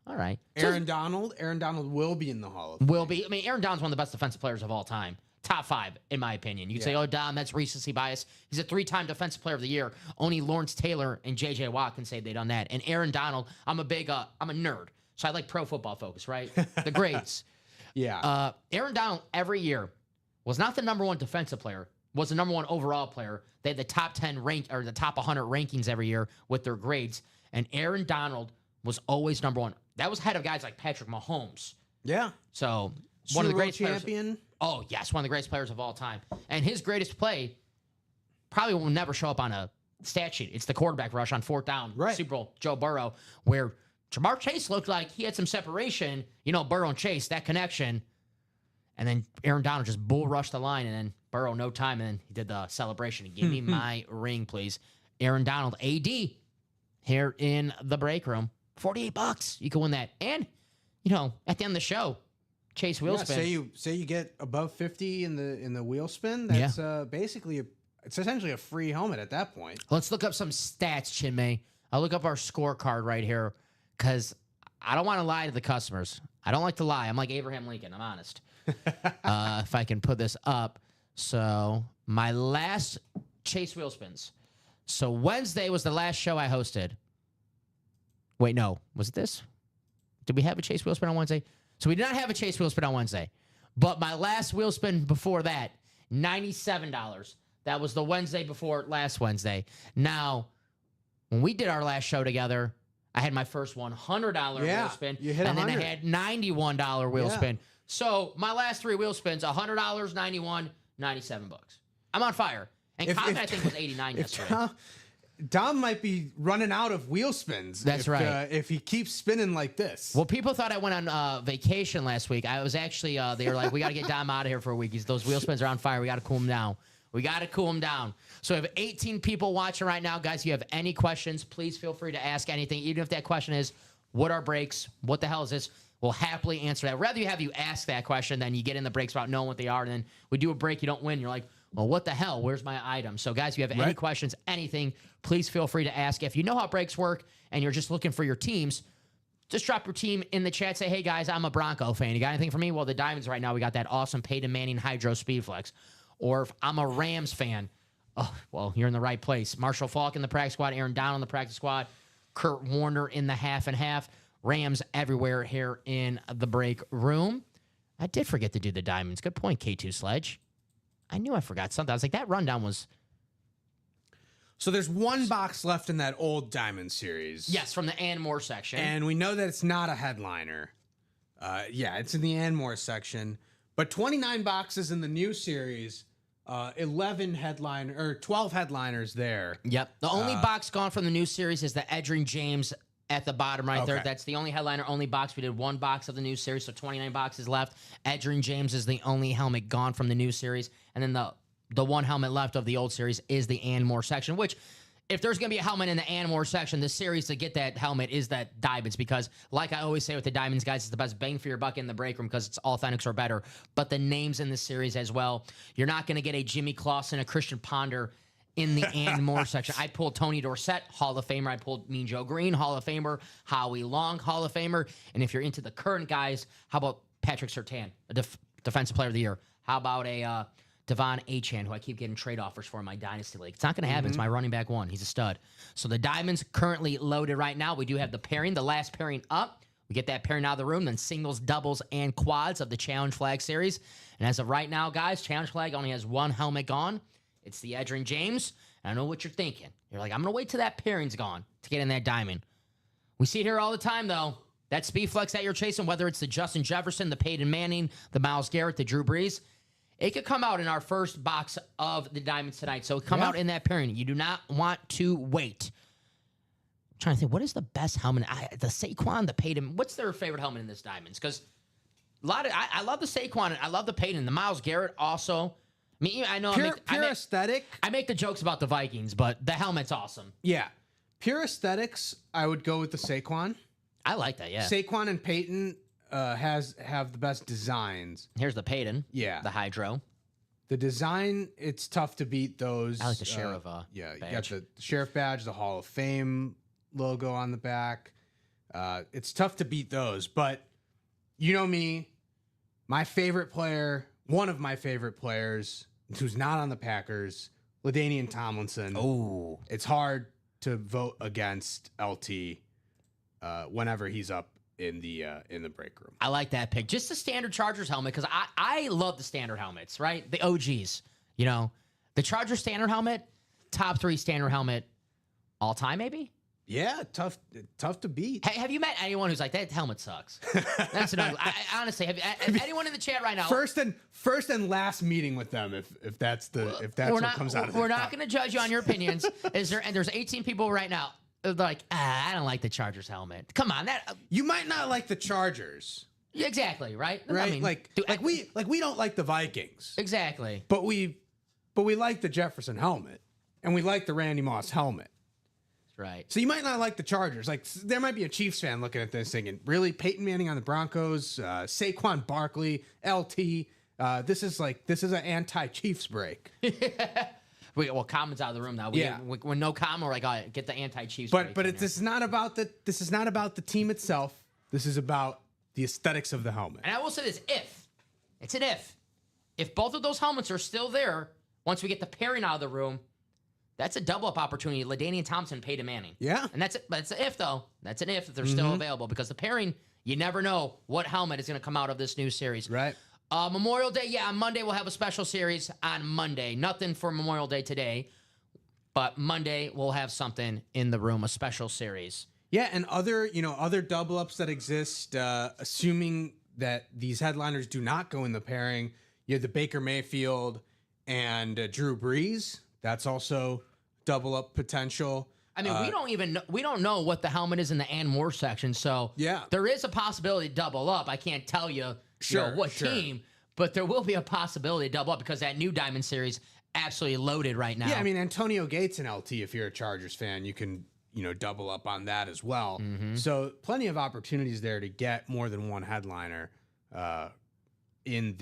All right. Aaron Donald will be in the Hall of Fame. Will be. I mean, Aaron Donald's one of the best defensive players of all time. Top 5, in my opinion. You can say, oh, Don, that's recency bias. He's a 3-time Defensive Player of the Year. Only Lawrence Taylor and J.J. Watt can say they've done that. And Aaron Donald, I'm a nerd. So I like Pro Football Focus, right? The grades. Yeah. Aaron Donald every year was not the number 1 defensive player, was the number 1 overall player. They had the top 10 or the top 100 rankings every year with their grades. And Aaron Donald was always number 1. That was ahead of guys like Patrick Mahomes. Yeah. So one of the greatest champion. Players. Oh, yes, one of the greatest players of all time. And his greatest play probably will never show up on a stat sheet. It's the quarterback rush on 4th down, right. Super Bowl, Joe Burrow, where Jamar Chase looked like he had some separation, Burrow and Chase, that connection. And then Aaron Donald just bull rushed the line, and then Burrow, no time, and then he did the celebration. Give me my ring, please. Aaron Donald, AD, here in the break room. $48. You can win that. And, at the end of the show, Chase Wheelspin. Yeah, say you get above 50 in the wheel spin. That's basically it's essentially a free helmet at that point. Let's look up some stats, Chinmay. I'll look up our scorecard right here because I don't want to lie to the customers. I don't like to lie. I'm like Abraham Lincoln. I'm honest. If I can put this up. So my last Chase Wheelspins. So Wednesday was the last show I hosted. Wait, no. Was it this? Did we have a Chase Wheelspin on Wednesday? So we did not have a Chase Wheelspin on Wednesday. But my last Wheelspin before that, $97. That was the Wednesday before last Wednesday. Now, when we did our last show together, I had my first $100 wheel spin. You hit and then 100. I had $91 wheel Yeah. spin. So my last 3 wheel spins, $100, 91, $97. I'm on fire. And Common, I think, was 89 yesterday. Dom might be running out of wheel spins. That's right. If he keeps spinning like this. Well, people thought I went on vacation last week. I was actually, they were like, we got to get Dom out of here for a week. Those wheel spins are on fire. We got to cool them down. We got to cool them down. So we have 18 people watching right now. Guys, if you have any questions, please feel free to ask anything. Even if that question is, what are brakes? What the hell is this? We'll happily answer that. Rather have you ask that question than you get in the brakes without knowing what they are. And then we do a break, you don't win. You're like, well, what the hell? Where's my item? So, guys, if you have any questions, anything, please feel free to ask. If you know how brakes work and you're just looking for your teams, just drop your team in the chat. Say, hey, guys, I'm a Bronco fan. You got anything for me? Well, the Diamonds right now, we got that awesome Peyton Manning Hydro Speedflex. Or if I'm a Rams fan, oh, well, you're in the right place. Marshall Falk in the practice squad, Aaron Down on the practice squad, Kurt Warner in the half and half, Rams everywhere here in the break room. I did forget to do the Diamonds. Good point, K2 Sledge. I knew I forgot something. I was like, that rundown was... So there's one box left in that old Diamond series. Yes, from the Anmore section. And we know that it's not a headliner. Yeah, it's in the Anmore section. But 29 boxes in the new series, 12 headliners there. Yep. The only box gone from the new series is the Edgerrin James at the bottom right there. That's the only headliner, only box. We did 1 box of the new series, so 29 boxes left. Edgerrin James is the only helmet gone from the new series. And then the one helmet left of the old series is the Anmore section, which... if there's going to be a helmet in the Anmore section, the series to get that helmet is that Diamonds, because like I always say with the Diamonds, guys, it's the best bang for your buck in the break room because it's authentics or better. But the names in the series as well. You're not going to get a Jimmy Clausen, a Christian Ponder in the Anmore section. I pulled Tony Dorsett, Hall of Famer. I pulled Mean Joe Green, Hall of Famer. Howie Long, Hall of Famer. And if you're into the current guys, how about Patrick Surtain, a Defensive Player of the Year? How about a... Devon Achane, who I keep getting trade offers for in my Dynasty League. It's not going to happen. It's my running back 1. He's a stud. So the Diamonds currently loaded right now. We do have the pairing, the last pairing up. We get that pairing out of the room, then singles, doubles, and quads of the Challenge Flag series. And as of right now, guys, Challenge Flag only has 1 helmet gone. It's the Edgerrin James. And I know what you're thinking. You're like, I'm going to wait till that pairing's gone to get in that diamond. We see it here all the time, though. That speed flex that you're chasing, whether it's the Justin Jefferson, the Peyton Manning, the Myles Garrett, the Drew Brees, it could come out in our first box of the Diamonds tonight. So come out in that pairing. You do not want to wait. I'm trying to think, what is the best helmet? The Saquon, the Peyton. What's their favorite helmet in this Diamonds? Because I love the Saquon. I love the Peyton. The Myles Garrett also. I mean, I know Pure aesthetic. I make the jokes about the Vikings, but the helmet's awesome. Yeah. Pure aesthetics, I would go with the Saquon. I like that, yeah. Saquon and Peyton have the best designs. Here's the Peyton. Yeah. The Hydro. The design, it's tough to beat those. I like the Sheriff Yeah, you got badge. the Sheriff badge, the Hall of Fame logo on the back. It's tough to beat those, but you know me, my favorite player, one of my favorite players, who's not on the Packers, LaDainian Tomlinson. Oh. It's hard to vote against LT whenever he's up in the break room. I like that pick. Just the standard Chargers helmet, because I love the standard helmets, right? The OGs. You know, the Chargers standard helmet, top 3 standard helmet all time, maybe? Yeah, tough to beat. Hey, have you met anyone who's like, that helmet sucks? That's another. Honestly, have anyone in the chat right now? First and last meeting with them, if that's what comes out of it. We're not going to judge you on your opinions. There's 18 people right now. They're like, I don't like the Chargers helmet. Come on, you might not like the Chargers, exactly, right? right? I mean, we don't like the Vikings, exactly. but we like the Jefferson helmet, and we like the Randy Moss helmet. Right. So you might not like the Chargers. Like there might be a Chiefs fan looking at this thinking, really, Peyton Manning on the Broncos, Saquon Barkley, LT. This is an anti-Chiefs break. Well, Common's out of the room now. When no Common, we're like, all right, get the anti-Chiefs. But this is not about the team itself. This is about the aesthetics of the helmet. And I will say this: it's an if both of those helmets are still there once we get the pairing out of the room, that's a double up opportunity. LaDainian Thompson, Peyton Manning. Yeah, and that's it. But it's an if though. That's an if they're still available, because the pairing, you never know what helmet is going to come out of this new series. Right. Memorial Day, yeah, on Monday we'll have a special series on Monday. Nothing for Memorial Day today, but Monday we'll have something in the room, a special series. Yeah, and other double ups that exist, assuming that these headliners do not go in the pairing. You have the Baker Mayfield and Drew Brees. That's also double up potential. I mean, we don't know what the helmet is in the and more section, so Yeah. there is a possibility to double up. I can't tell you, what team, but there will be a possibility to double up because that new Diamond Series absolutely loaded right now. Yeah, I mean, Antonio Gates and LT, if you're a Chargers fan, you can, double up on that as well. So plenty of opportunities there to get more than one headliner in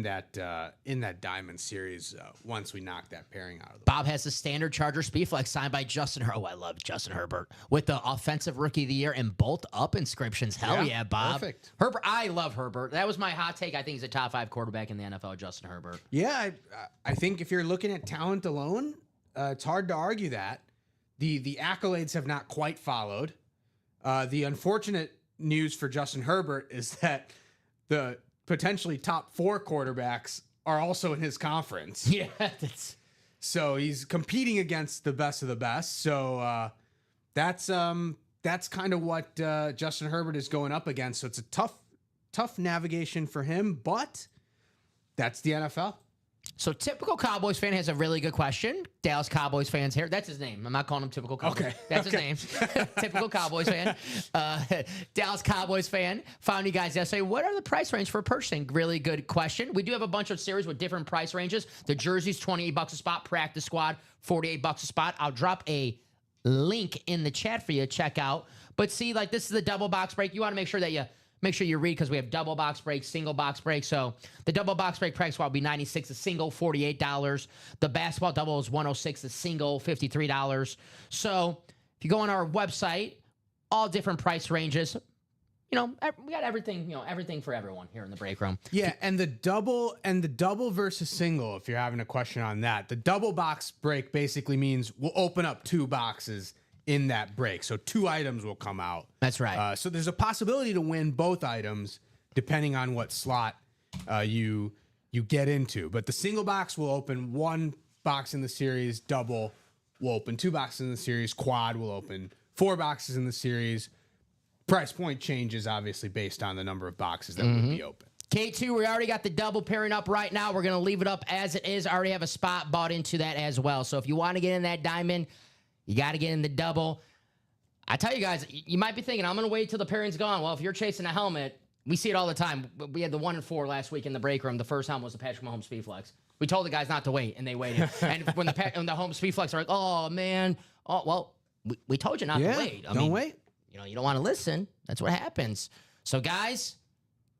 that Diamond Series once we knock that pairing out of the way. Bob has the standard Charger Speedflex signed by Justin Herbert. Oh, I love Justin Herbert. With the Offensive Rookie of the Year and Bolt Up inscriptions. Hell yeah, Bob. Perfect. Herbert, I love Herbert. That was my hot take. I think he's a top 5 quarterback in the NFL, Justin Herbert. Yeah, I think if you're looking at talent alone, it's hard to argue that. The accolades have not quite followed. The unfortunate news for Justin Herbert is that the potentially top 4 quarterbacks are also in his conference. Yeah, that's... So he's competing against the best of the best. So that's kind of what Justin Herbert is going up against. So it's a tough navigation for him, but that's the NFL. So typical Cowboys fan has a really good question. Dallas Cowboys fans here. That's his name. I'm not calling him typical Cowboys. Okay. That's Okay. his name. Typical Cowboys fan. Dallas Cowboys fan. Found you guys yesterday. What are the price range for purchasing? Really good question. We do have a bunch of series with different price ranges. The jerseys, $28 a spot. Practice squad, $48 a spot. I'll drop a link in the chat for you to check out. But see, like this is the double box break. You want to make sure that you read because we have double box break, single box break. So the double box break practice squad will be $96, the single $48. The basketball double is $106, the single $53. So if you go on our website, all different price ranges. We got everything, everything for everyone here in the break room. Yeah, and the double versus single, if you're having a question on that, the double box break basically means we'll open up 2 boxes in that break. So 2 items will come out. That's right. So there's a possibility to win both items depending on what slot you get into. But the single box will open 1 box in the series, double will open 2 boxes in the series, quad will open 4 boxes in the series. Price point changes obviously based on the number of boxes that would be open. K2, we already got the double pairing up right now. We're going to leave it up as it is. I already have a spot bought into that as well. So if you want to get in that diamond, you got to get in the double. I tell you guys, you might be thinking, I'm going to wait till the pairing's gone. Well, if you're chasing a helmet, we see it all the time. We had the 1 and 4 last week in the break room. The first helmet was the Patrick Mahomes Speedflex. We told the guys not to wait, and they waited. And when the home Speedflex are like, oh, man. Oh, well, we told you not to wait. Don't wait. You don't want to listen. That's what happens. So, guys,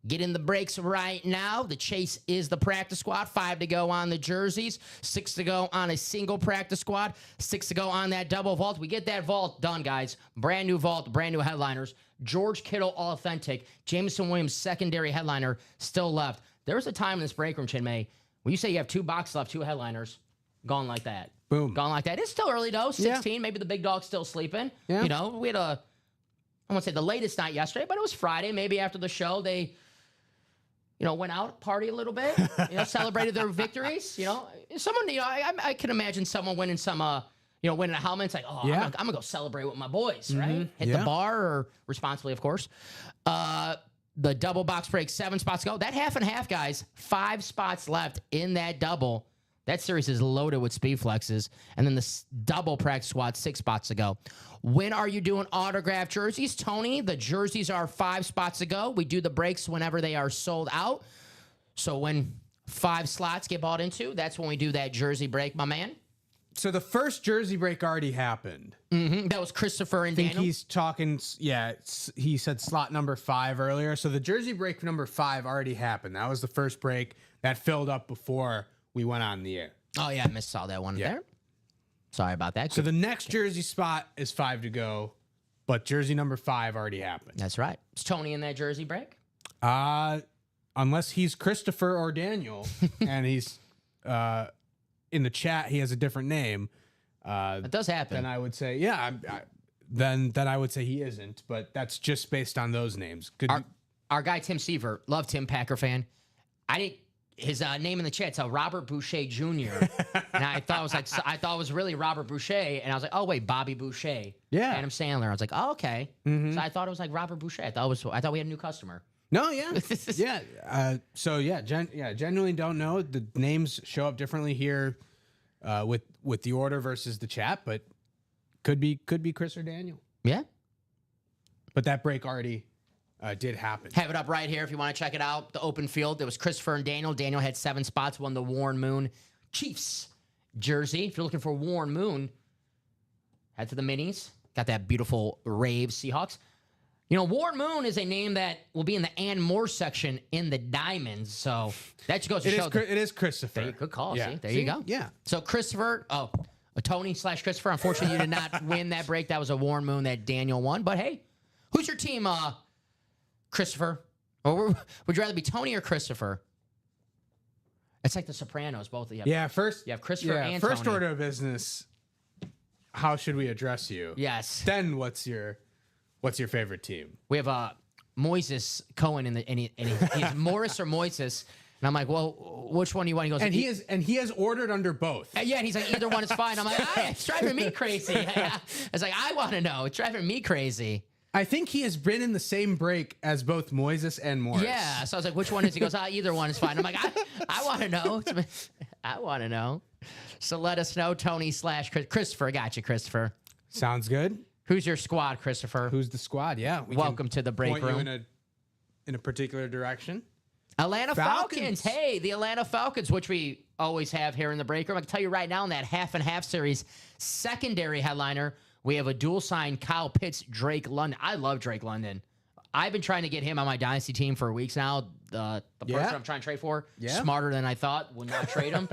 get in the breaks right now. The chase is the practice squad. 5 to go on the jerseys. 6 to go on a single practice squad. 6 to go on that double vault. We get that vault done, guys. Brand new vault, brand new headliners. George Kittle authentic. Jameson Williams secondary headliner still left. There was a time in this break room, Chinmay, when you say you have 2 boxes left, 2 headliners, gone like that. Boom. Gone like that. It's still early, though. 16. Maybe the big dog's still sleeping. Yeah. We had I won't say the latest night yesterday, but it was Friday. Maybe after the show, they went out, party a little bit, celebrated their victories. Someone, I can imagine someone winning some, winning a helmet. It's like, oh, I'm gonna go celebrate with my boys, right? Hit the bar, or responsibly, of course. The double box break, 7 spots to go. That half and half, guys, 5 spots left in that double. That series is loaded with speed flexes. And then the double practice squad, 6 spots to go. When are you doing autographed jerseys? Tony, the jerseys are 5 spots to go. We do the breaks whenever they are sold out. So when 5 slots get bought into, that's when we do that jersey break, my man. So the first jersey break already happened. That was Christopher and I think Daniel. he's talking, he said slot number 5 earlier. So the jersey break number 5 already happened. That was the first break that filled up before we went on the air. Oh, yeah, I saw that one there. Sorry about that. So the next jersey spot is 5 to go, but jersey number 5 already happened. That's right. Is Tony in that jersey break? Unless he's Christopher or Daniel, and he's in the chat, he has a different name. That does happen. Then I would say, then I would say he isn't, but that's just based on those names. Our guy Tim Seaver, love Tim, Packer fan. I didn't. His name in the chat, so Robert Boucher Jr. And I thought it was really Robert Boucher, and I was like, oh wait, Bobby Boucher, Yeah. Adam Sandler. I was like, oh okay. So I thought it was like Robert Boucher. I thought we had a new customer. No, yeah, yeah. So yeah, genuinely don't know. The names show up differently here with the order versus the chat, but could be Chris or Daniel. Yeah, But that break already did happen. have it up right here if you want to check it out. The open field. There was Christopher and Daniel. Daniel had 7 spots, won the Warren Moon Chiefs jersey. If you're looking for Warren Moon, head to the minis. Got that beautiful Rave Seahawks. You know, Warren Moon is a name that will be in the Ann Moore section in the Diamonds. So that just goes to show. It is Christopher. Good call. Yeah. See? There you go. Yeah. So Christopher, Tony/Christopher. Unfortunately, you did not win that break. That was a Warren Moon that Daniel won. But hey, who's your team, Christopher? Or would you rather be Tony or Christopher? It's like the Sopranos, both of you. Yeah. First, You have Christopher and first Tony. order of business. How should we address you? Yes. Then what's your favorite team? We have Moises Cohen and he's Morris or Moises. And I'm like, well, which one do you want? He goes, And he has ordered under both. yeah, and he's like, either one is fine. I'm like, it's driving me crazy. It's like, I want to know. It's driving me crazy. I think he has been in the same break as both Moises and Morris. Yeah. So I was like, which one is? He goes, either one is fine. I'm like, I want to know. I want to know. So let us know, Tony/Christopher. Got you, Christopher. Sounds good. Who's your squad, Christopher? Who's the squad? Yeah. We Welcome can to the break point room. you in a particular direction. Atlanta Falcons. Falcons. Hey, the Atlanta Falcons, which we always have here in the break room. I can tell you right now in that half and half series secondary headliner, we have a dual sign Kyle Pitts, Drake London. I love Drake London. I've been trying to get him on my dynasty team for weeks now. The person I'm trying to trade for, smarter than I thought, would not trade him.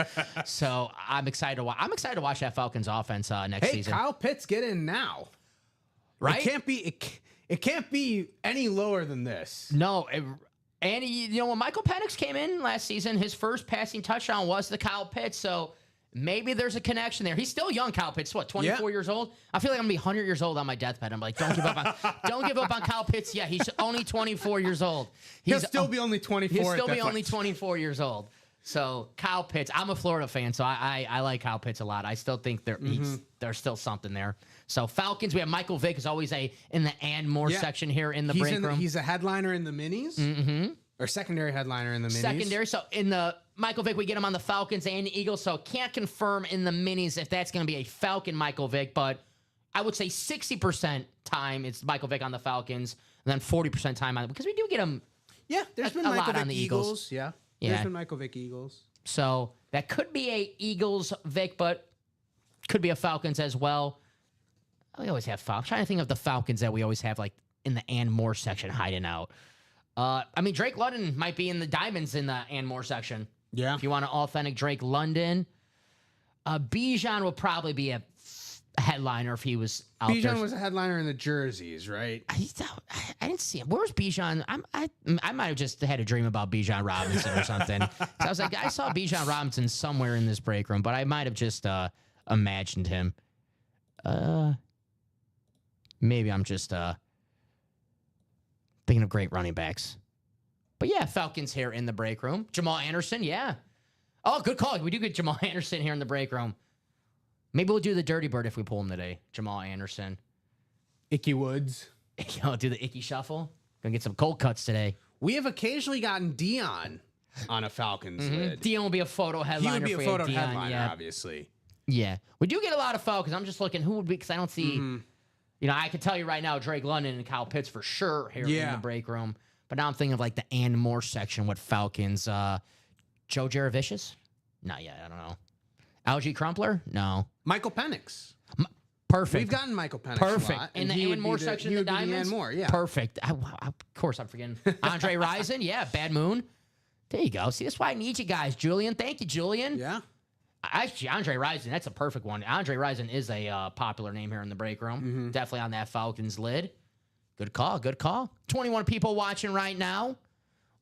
So I'm excited to watch. I'm excited to watch that Falcons offense next season. Kyle Pitts, get in now. Right? It can't be any lower than this. No. And when Michael Penix came in last season, his first passing touchdown was the Kyle Pitts. So maybe there's a connection there. He's still young, Kyle Pitts. What, 24 years old? I feel like I'm gonna be 100 years old on my deathbed. I'm like, don't give up on Kyle Pitts yet. He's only 24 years old. He'll still be only 24. He'll still be only 24 years old. So Kyle Pitts, I'm a Florida fan, so I like Kyle Pitts a lot. I still think there's still something there. So Falcons, we have Michael Vick is always in the and more section here in the break room. He's a headliner in the minis, or secondary headliner in the minis. Secondary. So in the Michael Vick, we get him on the Falcons and the Eagles. So can't confirm in the minis if that's going to be a Falcon Michael Vick, but I would say 60% time it's Michael Vick on the Falcons, and then 40% time on because we do get him. Yeah, there's been a Michael lot Vick on the Eagles. Yeah, Yeah. there's been Michael Vick Eagles. So that could be a Eagles Vic, but could be a Falcons as well. We always have Falcons. I'm trying to think of the Falcons that we always have like in the and more section hiding out. I mean, Drake London might be in the Diamonds in the and more section. Yeah. If you want an authentic Drake London. Bijan will probably be a headliner if he was out there. Bijan was a headliner in the jerseys, right? I didn't see him. Where was Bijan? I might have just had a dream about Bijan Robinson or something. So I was like, I saw Bijan Robinson somewhere in this break room, but I might have just imagined him. Maybe I'm just thinking of great running backs. But yeah, Falcons here in the break room. Jamal Anderson, yeah. Oh, good call. We do get Jamal Anderson here in the break room. Maybe we'll do the Dirty Bird if we pull him today. Jamal Anderson. Icky Woods. Do the Icky Shuffle. Gonna get some cold cuts today. We have occasionally gotten Dion on a Falcons lid. Dion will be a photo He headliner. would be a for photo Dion, headliner, yeah. obviously. Yeah. We do get a lot of Falcons. I'm just looking who would be, because I don't see, I can tell you right now, Drake London and Kyle Pitts for sure here in the break room. But now I'm thinking of like the and more section with Falcons. Joe Jaravicious? Not yet. I don't know. Algie Crumpler? No. Michael Penix. Perfect. We've gotten Michael Penix Perfect. a lot. In the he would and more be section he of the would be Diamonds? and more, yeah. Perfect. Of course, I'm forgetting. Andre Rison? Yeah. Bad Moon. There you go. See, that's why I need you guys. Julian. Thank you, Julian. Yeah. Actually, Andre Rison, that's a perfect one. Andre Rison is a popular name here in the break room. Definitely on that Falcons lid. Good call. Good call. 21 people watching right now.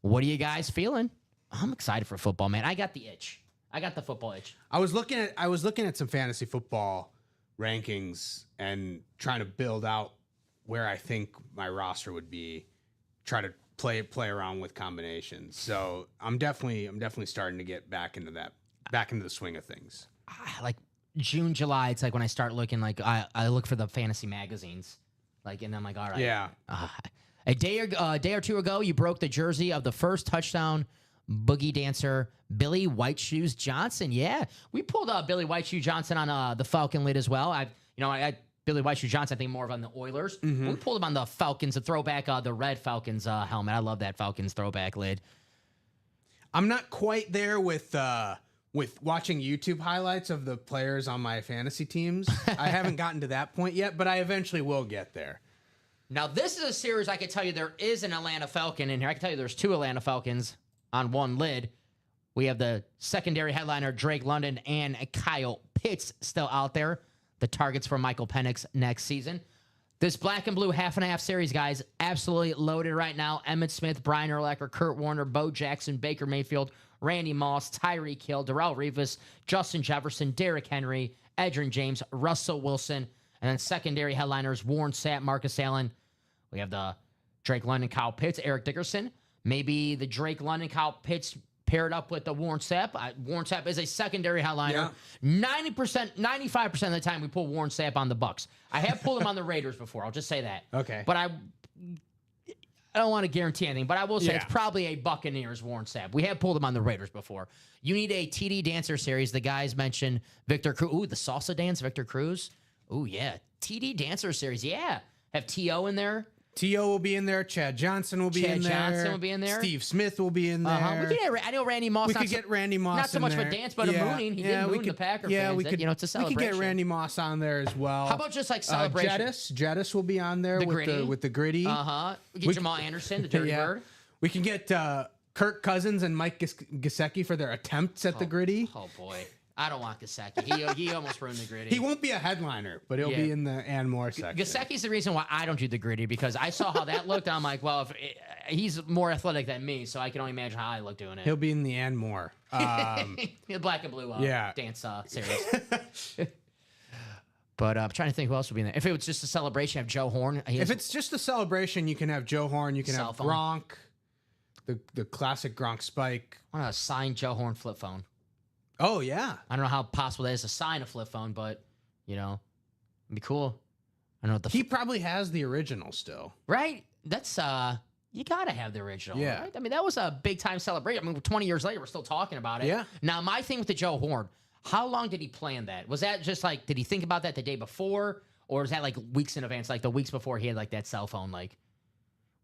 What are you guys feeling? I'm excited for football, man. I got the itch. I got the football itch. I was looking at some fantasy football rankings and trying to build out where I think my roster would be. Try to play around with combinations. So I'm definitely starting to get back into the swing of things. Like June, July, it's like when I start looking, like I look for the fantasy magazines, like, and I'm like, all right, Yeah. A day or two ago, you broke the jersey of the first touchdown boogie dancer, Billy White Shoes Johnson. Yeah, we pulled Billy White Shoe Johnson on the Falcon lid as well. I Billy White Shoe Johnson, I think more of on the Oilers. We pulled him on the Falcons, the throwback, the red Falcons helmet. I love that Falcons throwback lid. I'm not quite there with watching YouTube highlights of the players on my fantasy teams. I haven't gotten to that point yet, but I eventually will get there. Now, this is a series I can tell you there is an Atlanta Falcon in here. I can tell you there's 2 Atlanta Falcons on one lid. We have the secondary headliner, Drake London, and Kyle Pitts still out there. The targets for Michael Penix next season. This black and blue half and a half series, guys, absolutely loaded right now. Emmitt Smith, Brian Urlacher, Kurt Warner, Bo Jackson, Baker Mayfield, Randy Moss, Tyreek Hill, Darrelle Revis, Justin Jefferson, Derrick Henry, Edgerrin James, Russell Wilson, and then secondary headliners, Warren Sapp, Marcus Allen. We have the Drake London, Kyle Pitts, Eric Dickerson. Maybe the Drake London, Kyle Pitts paired up with the Warren Sapp. Warren Sapp is a secondary headliner. 90%, 95% of the time we pull Warren Sapp on the Bucks. I have pulled him on the Raiders before. I'll just say that. Okay. But I don't want to guarantee anything, but I will say Yeah. it's probably a Buccaneers Warren Sapp. We have pulled him on the Raiders before. You need a TD Dancer series. The guys mentioned Victor Cruz. Ooh, the salsa dance, Victor Cruz. Ooh, yeah. TD Dancer series. Yeah. Have T.O. in there. T.O. will be in there. Chad Johnson will be in there. Chad Johnson will be in there. Steve Smith will be in there. We could get, I know Randy Moss. We could get Randy Moss Not so in much there. of a dance, but a mooning. He did moon the Packer fans. we could, it's a we celebration. could get Randy Moss on there as well. How about just like celebration? Jedis will be on there with the gritty. We get Jamal Anderson, the Dirty Bird. We can get Kirk Cousins and Mike Gesicki for their attempts at the gritty. Oh boy, I don't want Gesicki. He almost ruined the gritty. He won't be a headliner, but he'll be in the and more section. Gesicki's the reason why I don't do the gritty, because I saw how that looked. And I'm like, well, he's more athletic than me, so I can only imagine how I look doing it. He'll be in the and more. The black and blue dance series. But I'm trying to think who else would be in there. If it was just a celebration, have Joe Horn. If it's just a celebration, you can have Joe Horn. You can Cell have phone. Gronk, the classic Gronk spike. I want to sign Joe Horn flip phone. Oh yeah, I don't know how possible that is to sign a flip phone, but it'd be cool. I don't know what he probably has the original still. Right? That's you gotta have the original. Yeah. Right? I mean, that was a big time celebration. I mean, 20 years later, we're still talking about it. Yeah. Now, my thing with the Joe Horn, how long did he plan that? Was that just like, did he think about that the day before, or is that like weeks in advance, like the weeks before he had like that cell phone like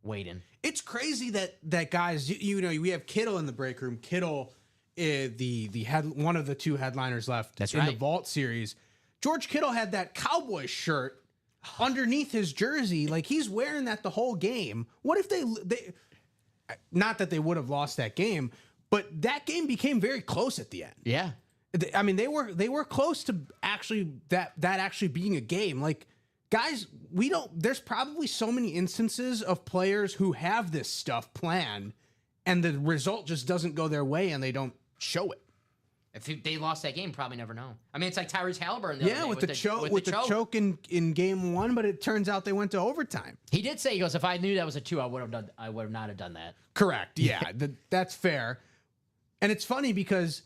waiting? It's crazy that guys, we have Kittle in the break room. Kittle, one of the 2 headliners left That's in right. the Vault series. George Kittle had that Cowboys shirt underneath his jersey, like he's wearing that the whole game. What if they not that they would have lost that game, but that game became very close at the end. Yeah. I mean, they were close to actually that actually being a game. Like, guys, there's probably so many instances of players who have this stuff planned and the result just doesn't go their way and they don't show it. If they lost that game, probably never know. I mean, it's like Tyrese Halliburton. With the choke in game 1, but it turns out they went to overtime. He did say, he goes, if I knew that was a 2, I would not have done that. Correct. Yeah, that's fair. And it's funny because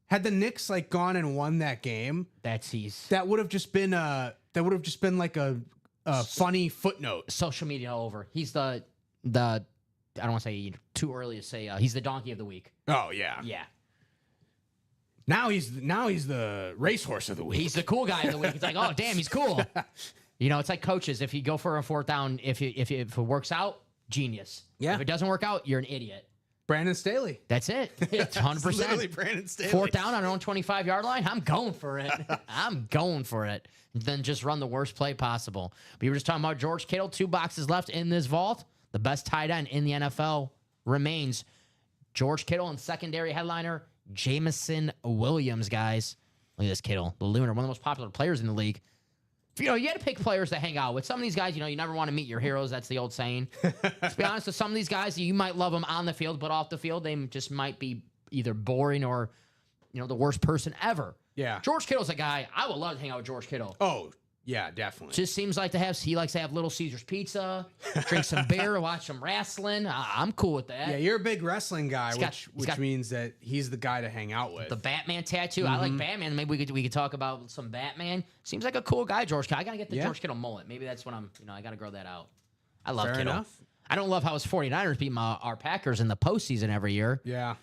had the Knicks like gone and won that game, that would have just been like a funny footnote. Social media all over. He's the I don't want to say too early to say he's the donkey of the week. Oh yeah. Yeah. Now he's the racehorse of the week. He's the cool guy of the week. It's like, oh damn, he's cool. It's like coaches. If you go for a 4th down, if it works out, genius. Yeah. If it doesn't work out, you're an idiot. Brandon Staley. That's it. It's 100%. Literally Brandon Staley. 4th down on our own 25-yard line. I'm going for it. I'm going for it. Then just run the worst play possible. We were just talking about George Kittle. 2 boxes left in this vault. The best tight end in the NFL remains George Kittle and secondary headliner Jameson Williams, guys. Look at this Kittle, the Lunar, one of the most popular players in the league. You got to pick players to hang out with. Some of these guys, you never want to meet your heroes. That's the old saying. To be honest with some of these guys, you might love them on the field, but off the field, they just might be either boring or, the worst person ever. Yeah. George Kittle's a guy, I would love to hang out with George Kittle. Oh, Yeah, definitely. Just seems like he likes to have Little Caesars pizza, drink some beer, watch some wrestling. I'm cool with that. Yeah, you're a big wrestling guy, He's which got means that he's the guy to hang out with. the Batman tattoo. I like Batman. Maybe we could talk about some Batman. Seems like a cool guy, George Kittle. I gotta get the Yeah. George Kittle mullet. Maybe that's what I gotta grow that out. I love Fair Kittle. enough. I don't love how his 49ers beat our Packers in the postseason every year. Yeah.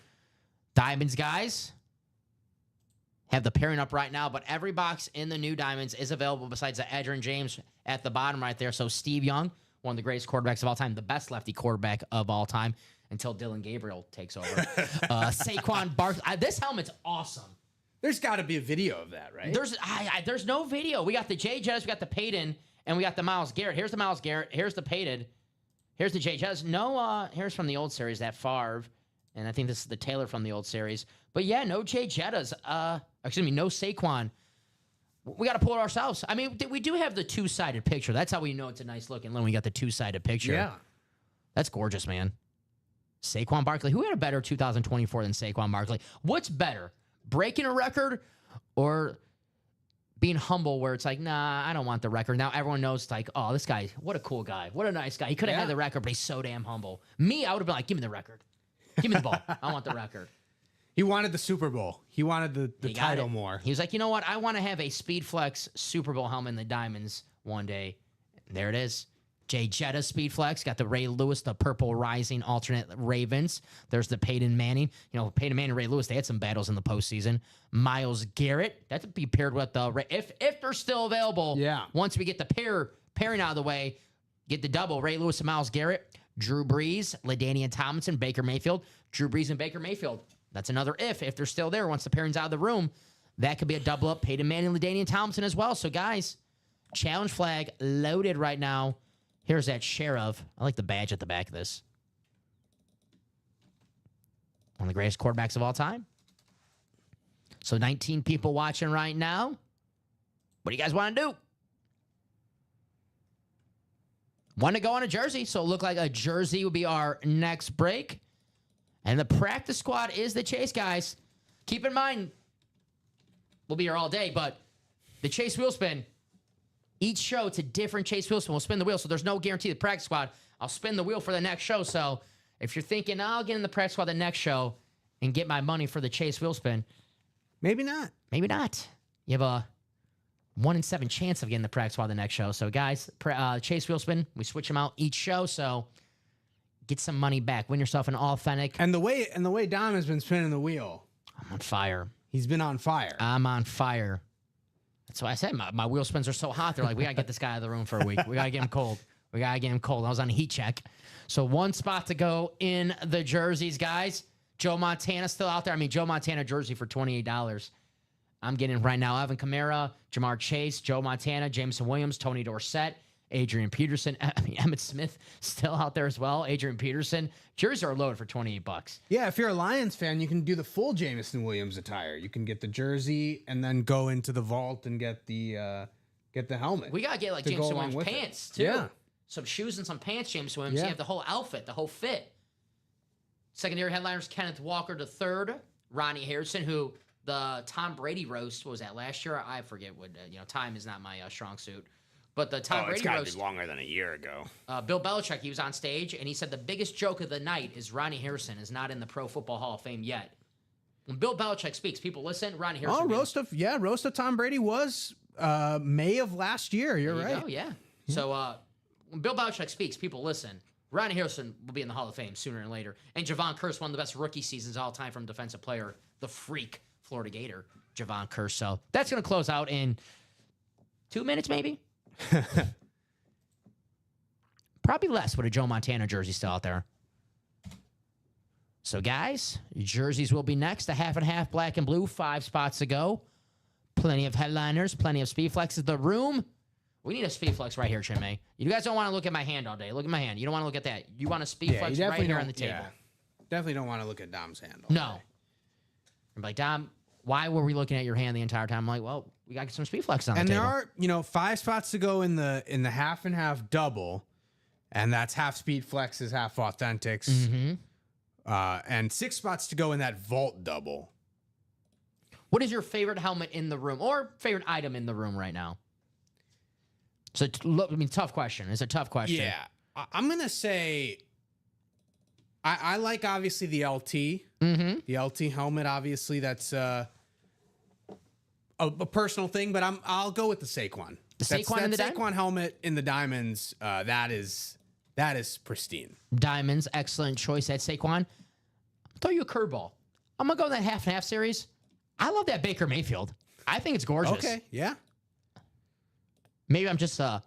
Diamonds, guys, have the pairing up right now, but every box in the new Diamonds is available besides the Edgerrin James at the bottom right there. So Steve Young, one of the greatest quarterbacks of all time, the best lefty quarterback of all time until Dylan Gabriel takes over. Saquon Barkley. This helmet's awesome. There's got to be a video of that, right? There's no video. We got the Jay Jettis, we got the Peyton, and we got the Myles Garrett. Here's the Myles Garrett. Here's the Peyton. Here's the Jay Jettis. No, here's from the old series, that Favre. And I think this is the Taylor from the old series. But yeah, no Jay Jettas. No Saquon. We got to pull it ourselves. I mean, we do have the two-sided picture. That's how we know it's a nice look. And when we got the two-sided picture. Yeah. That's gorgeous, man. Saquon Barkley. Who had a better 2024 than Saquon Barkley? What's better? Breaking a record or being humble where it's like, nah, I don't want the record. Now everyone knows, like, oh, this guy, what a cool guy. What a nice guy. He could have had the record, but he's so damn humble. Me, I would have been like, give me the record. Give me the ball. I want the record. He wanted the Super Bowl. He wanted the title more. He was like, you know what? I want to have a Speedflex Super Bowl helmet in the Diamonds one day. And there it is. Jay Jetta Speedflex. Got the Ray Lewis, the Purple Rising alternate Ravens. There's the Peyton Manning. You know, Peyton Manning and Ray Lewis, they had some battles in the postseason. Myles Garrett. That would be paired with the if they're still available. Yeah. Once we get the pairing out of the way, get the double. Ray Lewis and Myles Garrett. Drew Brees, LaDainian Tomlinson, Baker Mayfield. Drew Brees and Baker Mayfield. That's another if they're still there. Once the pairing's out of the room, that could be a double up. Peyton Manning, LaDainian Tomlinson as well. So, guys, challenge flag loaded right now. Here's that Sheriff. I like the badge at the back of this. One of the greatest quarterbacks of all time. So 19 people watching right now. What do you guys want to do? Want to go on a jersey, so it looked like a jersey would be our next break. And the practice squad is the chase, guys. Keep in mind, we'll be here all day, but the chase wheel spin, each show it's a different chase wheel spin. We'll spin the wheel, so there's no guarantee the practice squad. I'll spin the wheel for the next show. So if you're thinking, I'll get in the practice squad the next show and get my money for the chase wheel spin, Maybe not. maybe not. You have a 1 in 7 chance of getting the practice squad the next show. So, guys, chase wheel spin, we switch them out each show. So get some money back. Win yourself an authentic. And the way Dom has been spinning the wheel, I'm on fire. he's been on fire. I'm on fire. That's why I said my wheel spins are so hot. They're like, we got to get this guy out of the room for a week. We got to get him cold. I was on a heat check. So one spot to go in the jerseys, guys. Joe Montana still out there. I mean, Joe Montana jersey for $28. I'm getting right now Alvin Kamara, Jamar Chase, Joe Montana, Jameson Williams, Tony Dorsett, Adrian Peterson. I mean, Emmitt Smith still out there as well. Adrian Peterson. Jerseys are loaded for $28. Yeah, if you're a Lions fan, you can do the full Jameson Williams attire. You can get the jersey and then go into the vault and get the helmet. We gotta get like to go Jameson along Williams with it. pants too. Yeah. Some shoes and some pants, Jameson Williams. Yeah. You have the whole outfit, the whole fit. Secondary headliners: Kenneth Walker III, Ronnie Harrison, who the Tom Brady roast what was that last year? I forget what. Time is not my strong suit. But the Tom Brady roast. longer than a year ago. Bill Belichick, he was on stage and he said the biggest joke of the night is Ronnie Harrison is not in the Pro Football Hall of Fame yet. When Bill Belichick speaks, people listen. Ronnie Harrison. Roast of Tom Brady was May of last year. You're right. Oh yeah. So when Bill Belichick speaks, people listen. Ronnie Harrison will be in the Hall of Fame sooner or later. And Javon Curse, one of the best rookie seasons of all time from defensive player, the freak Florida Gator, Javon Curse. So that's going to close out in 2 minutes, maybe. Probably less with a Joe Montana jersey still out there. So, guys, jerseys will be next. The half and half, black and blue, 5 spots to go. Plenty of headliners, plenty of speed flexes. The room. We need a speed flex right here, Chinmay. You guys don't want to look at my hand all day. Look at my hand. You don't want to look at that. You want a speed flex right here on the table. Yeah. Definitely don't want to look at Dom's hand. No. I'm like, Dom, why were we looking at your hand the entire time? I'm like, well, we got some speed flexes on the table. And there are, 5 spots to go in the half and half double, and that's half speed flexes, half authentics. Mm-hmm. And 6 spots to go in that vault double. What is your favorite helmet in the room or favorite item in the room right now? So, look, I mean, tough question. It's a tough question. Yeah. I'm going to say I like, obviously, the LT. Mm-hmm. The LT helmet, obviously, that's a personal thing, but I'll go with the Saquon. The Saquon in the Saquon helmet in the diamonds, that is pristine. Diamonds, excellent choice at Saquon. I'll throw you a curveball. I'm going to go that half and half series. I love that Baker Mayfield. I think it's gorgeous. Okay, yeah. Maybe I'm just a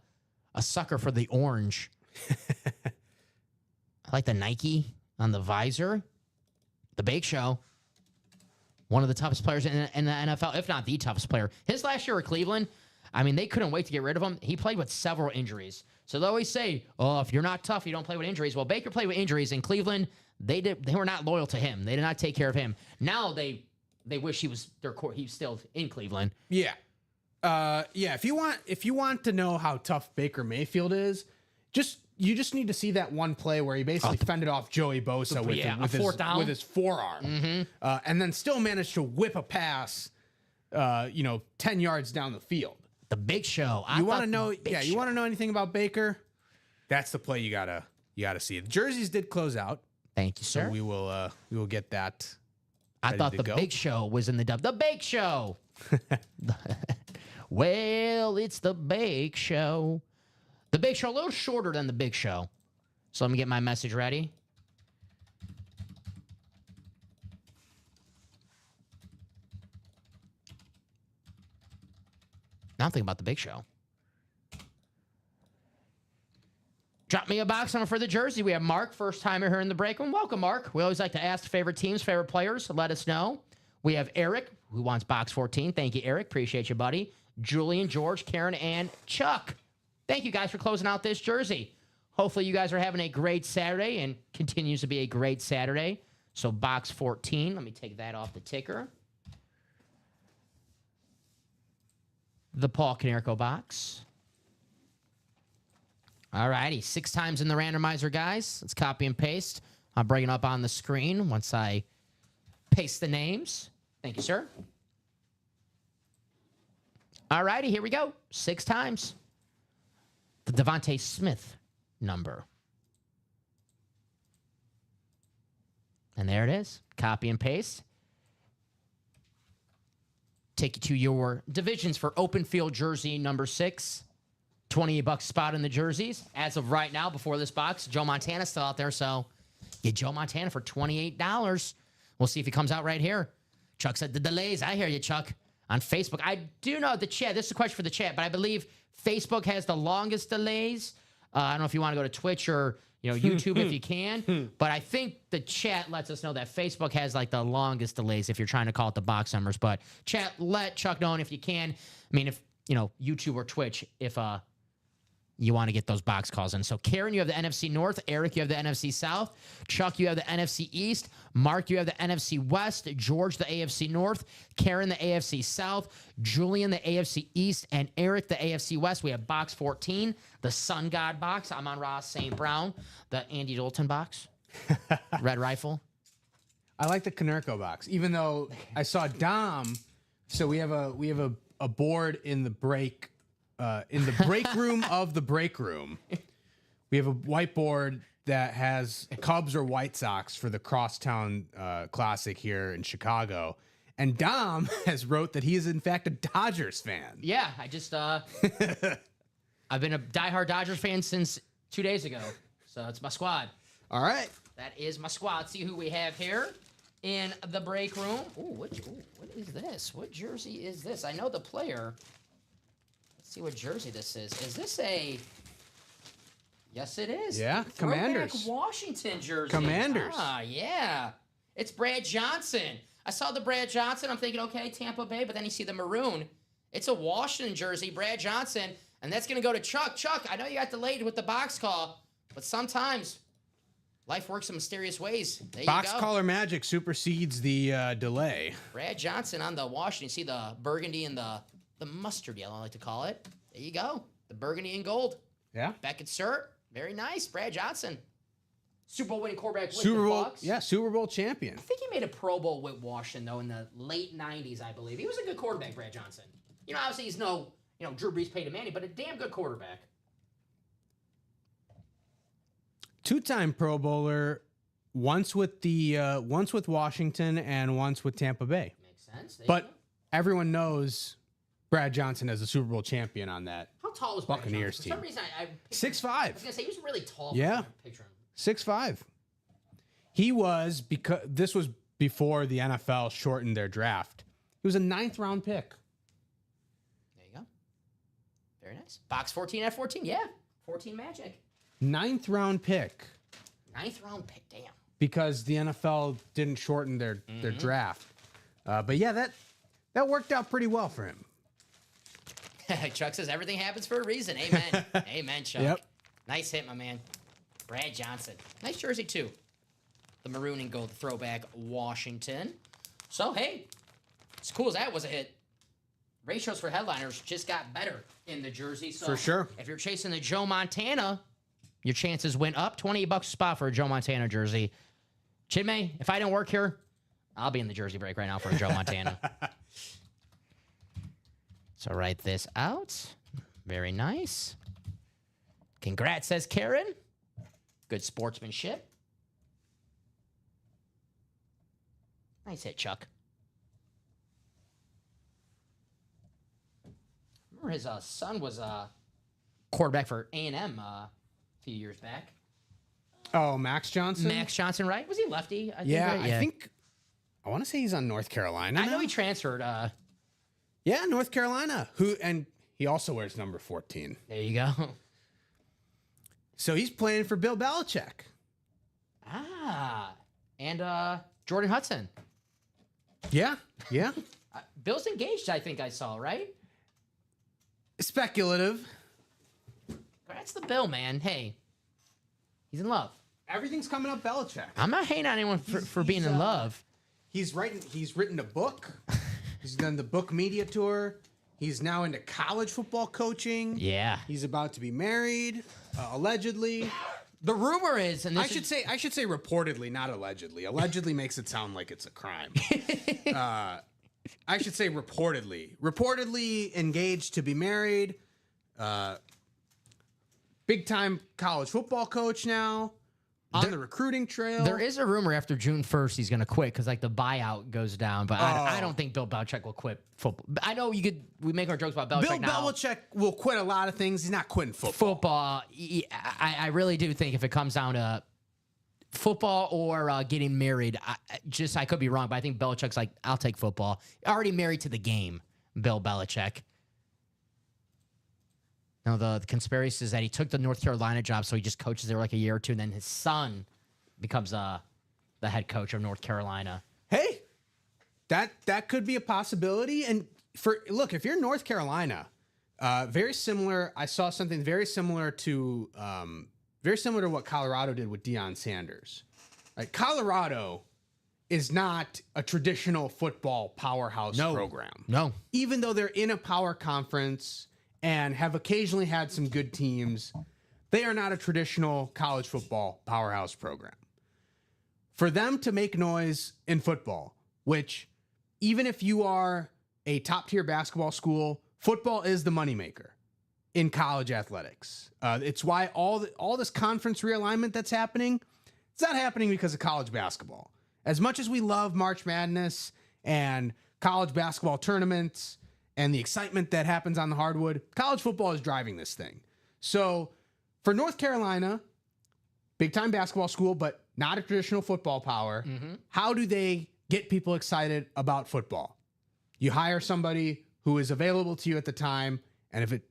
sucker for the orange. I like the Nike on the visor. The Bake Show. One of the toughest players in the NFL, if not the toughest player. His last year at Cleveland, I mean, they couldn't wait to get rid of him. He played with several injuries. So they always say, oh, if you're not tough, you don't play with injuries. Well, Baker played with injuries in Cleveland. They were not loyal to him. They did not take care of him. Now they wish he was still in Cleveland. Yeah. Yeah, if you want to know how tough Baker Mayfield is, you just need to see that one play where he basically fended off Joey Bosa with his forearm, and then still managed to whip a pass, 10 yards down the field. The Big Show. You want to know? Yeah, you want to know anything about Baker? That's the play you gotta see. The jerseys did close out. Thank you, sir. So we will get that. I thought the Big Show was in the dub. The Bake Show. Well, it's the Bake Show. The Bake Show, a little shorter than the Big Show. So let me get my message ready. Now I'm thinking about the Big Show. Drop me a box number for the jersey. We have Mark, first timer here in the break room. Welcome, Mark. We always like to ask favorite teams, favorite players. Let us know. We have Eric, who wants box 14. Thank you, Eric. Appreciate you, buddy. Julian, George, Karen, and Chuck. Thank you guys for closing out this jersey. Hopefully you guys are having a great Saturday and continues to be a great Saturday. So box 14, let me take that off the ticker. The Paul Konerko box. All righty, 6 times in the randomizer, guys. Let's copy and paste. I'll bring it up on the screen once I paste the names. Thank you, sir. All righty, here we go. 6 times. The Devontae Smith number. And there it is. Copy and paste. Take you to your divisions for open field jersey number 6. $28 spot in the jerseys. As of right now, before this box, Joe Montana's still out there, so get Joe Montana for $28. We'll see if he comes out right here. Chuck said the delays. I hear you, Chuck. On Facebook. I do know the chat. This is a question for the chat, but I believe Facebook has the longest delays. I don't know if you want to go to Twitch or YouTube if you can, but I think the chat lets us know that Facebook has like the longest delays if you're trying to call it the box numbers. But chat, let Chuck know if you can. I mean, if YouTube or Twitch, if you want to get those box calls in. So Karen, you have the NFC North. Eric, you have the NFC South. Chuck, you have the NFC East. Mark, you have the NFC West. George, the AFC North. Karen, the AFC South. Julian, the AFC East. And Eric, the AFC West. We have box 14, the Sun God box. I'm on Ross St. Brown. The Andy Dalton box. Red Rifle. I like the Konerko box, even though I saw Dom. So we have a board in the break room of the break room. We have a whiteboard that has Cubs or White Sox for the Crosstown Classic here in Chicago. And Dom has wrote that he is in fact a Dodgers fan. Yeah, I just I've been a diehard Dodgers fan since 2 days ago. So it's my squad. All right. That is my squad. Let's see who we have here in the break room. What is this? What jersey is this? I know the player. Let's see what jersey this is. Is this a... Yes, it is. Yeah, Throwback Commanders. Washington jersey. Commanders. Ah, yeah. It's Brad Johnson. I saw the Brad Johnson. I'm thinking, okay, Tampa Bay, but then you see the maroon. It's a Washington jersey, Brad Johnson, and that's going to go to Chuck. Chuck, I know you got delayed with the box call, but sometimes life works in mysterious ways. There Box you go. caller magic supersedes the delay. Brad Johnson on the Washington. See the burgundy and the mustard yellow, I like to call it. There you go. The burgundy and gold. Yeah. Beckett Cert. Very nice. Brad Johnson. Super Bowl winning quarterback with Super the Bowl, Bucs. yeah, Super Bowl champion. I think he made a Pro Bowl with Washington, though, in the late 90s, I believe. He was a good quarterback, Brad Johnson. Obviously he's no Drew Brees, Peyton Manning, but a damn good quarterback. Two-time Pro Bowler, once with Washington and once with Tampa Bay. Makes sense. There you But go. everyone knows Brad Johnson as a Super Bowl champion on that. How tall was Brad Buccaneers Johnson? For some team. reason, I 6'5". I was gonna say he was really tall. Yeah. Picture him. 6'5". He was, because this was before the NFL shortened their draft. He was a 9th round pick. There you go. Very nice. Box 14 at 14. Yeah. 14 magic. 9th round pick 9th round pick. Damn. because the NFL didn't shorten their draft. But yeah, that worked out pretty well for him. Chuck says everything happens for a reason. Amen. Amen, Chuck. Yep. Nice hit, my man. Brad Johnson. Nice jersey, too. The maroon and gold throwback Washington. So, hey, as cool as that was a hit, ratios for headliners just got better in the jersey. So For sure. If you're chasing the Joe Montana, your chances went up. $28 a spot for a Joe Montana jersey. Chinmay, if I don't work here, I'll be in the jersey break right now for a Joe Montana. So write this out. Very nice. Congrats, says Karen. Good sportsmanship. Nice hit, Chuck. Remember his son was a quarterback for A&M a few years back. Oh, Max Johnson? Max Johnson, right? Was he lefty? I think, Yeah, right? I think, I want to say he's on North Carolina I know now. he transferred. Yeah, North Carolina. And he also wears number 14. There you go. So he's playing for Bill Belichick. And Jordan Hudson. Yeah, yeah. Bill's engaged, I think I saw, right? Speculative. That's the Bill, man. Hey, he's in love. Everything's coming up Belichick. I'm not hating on anyone for being in love. He's written a book. He's done the book media tour. He's now into college football coaching. Yeah. He's about to be married, allegedly. The rumor is, and I should say reportedly, not allegedly. Allegedly makes it sound like it's a crime. I should say reportedly. Reportedly engaged to be married. Big time college football coach now. On the recruiting trail. there is a rumor after June 1st he's going to quit because like the buyout goes down. But I don't think Bill Belichick will quit football. I know we make our jokes about Belichick Bill now. Belichick will quit a lot of things. He's not quitting football. Football, I really do think if it comes down to football or getting married, I could be wrong, but I think Belichick's like, I'll take football. Already married to the game, Bill Belichick. No, the conspiracy is that he took the North Carolina job, so he just coaches there like a year or two, and then his son becomes the head coach of North Carolina. Hey, that could be a possibility. And if you're North Carolina, very similar. I saw something very similar to what Colorado did with Deion Sanders. Right? Colorado is not a traditional football powerhouse program. No. Even though they're in a power conference and have occasionally had some good teams, they are not a traditional college football powerhouse program. For them to make noise in football, which even if you are a top-tier basketball school, football is the moneymaker in college athletics. It's why all this conference realignment that's happening, it's not happening because of college basketball. As much as we love March Madness and college basketball tournaments and the excitement that happens on the hardwood, college football is driving this thing. So for North Carolina, big-time basketball school, but not a traditional football power, how do they get people excited about football? You hire somebody who is available to you at the time, and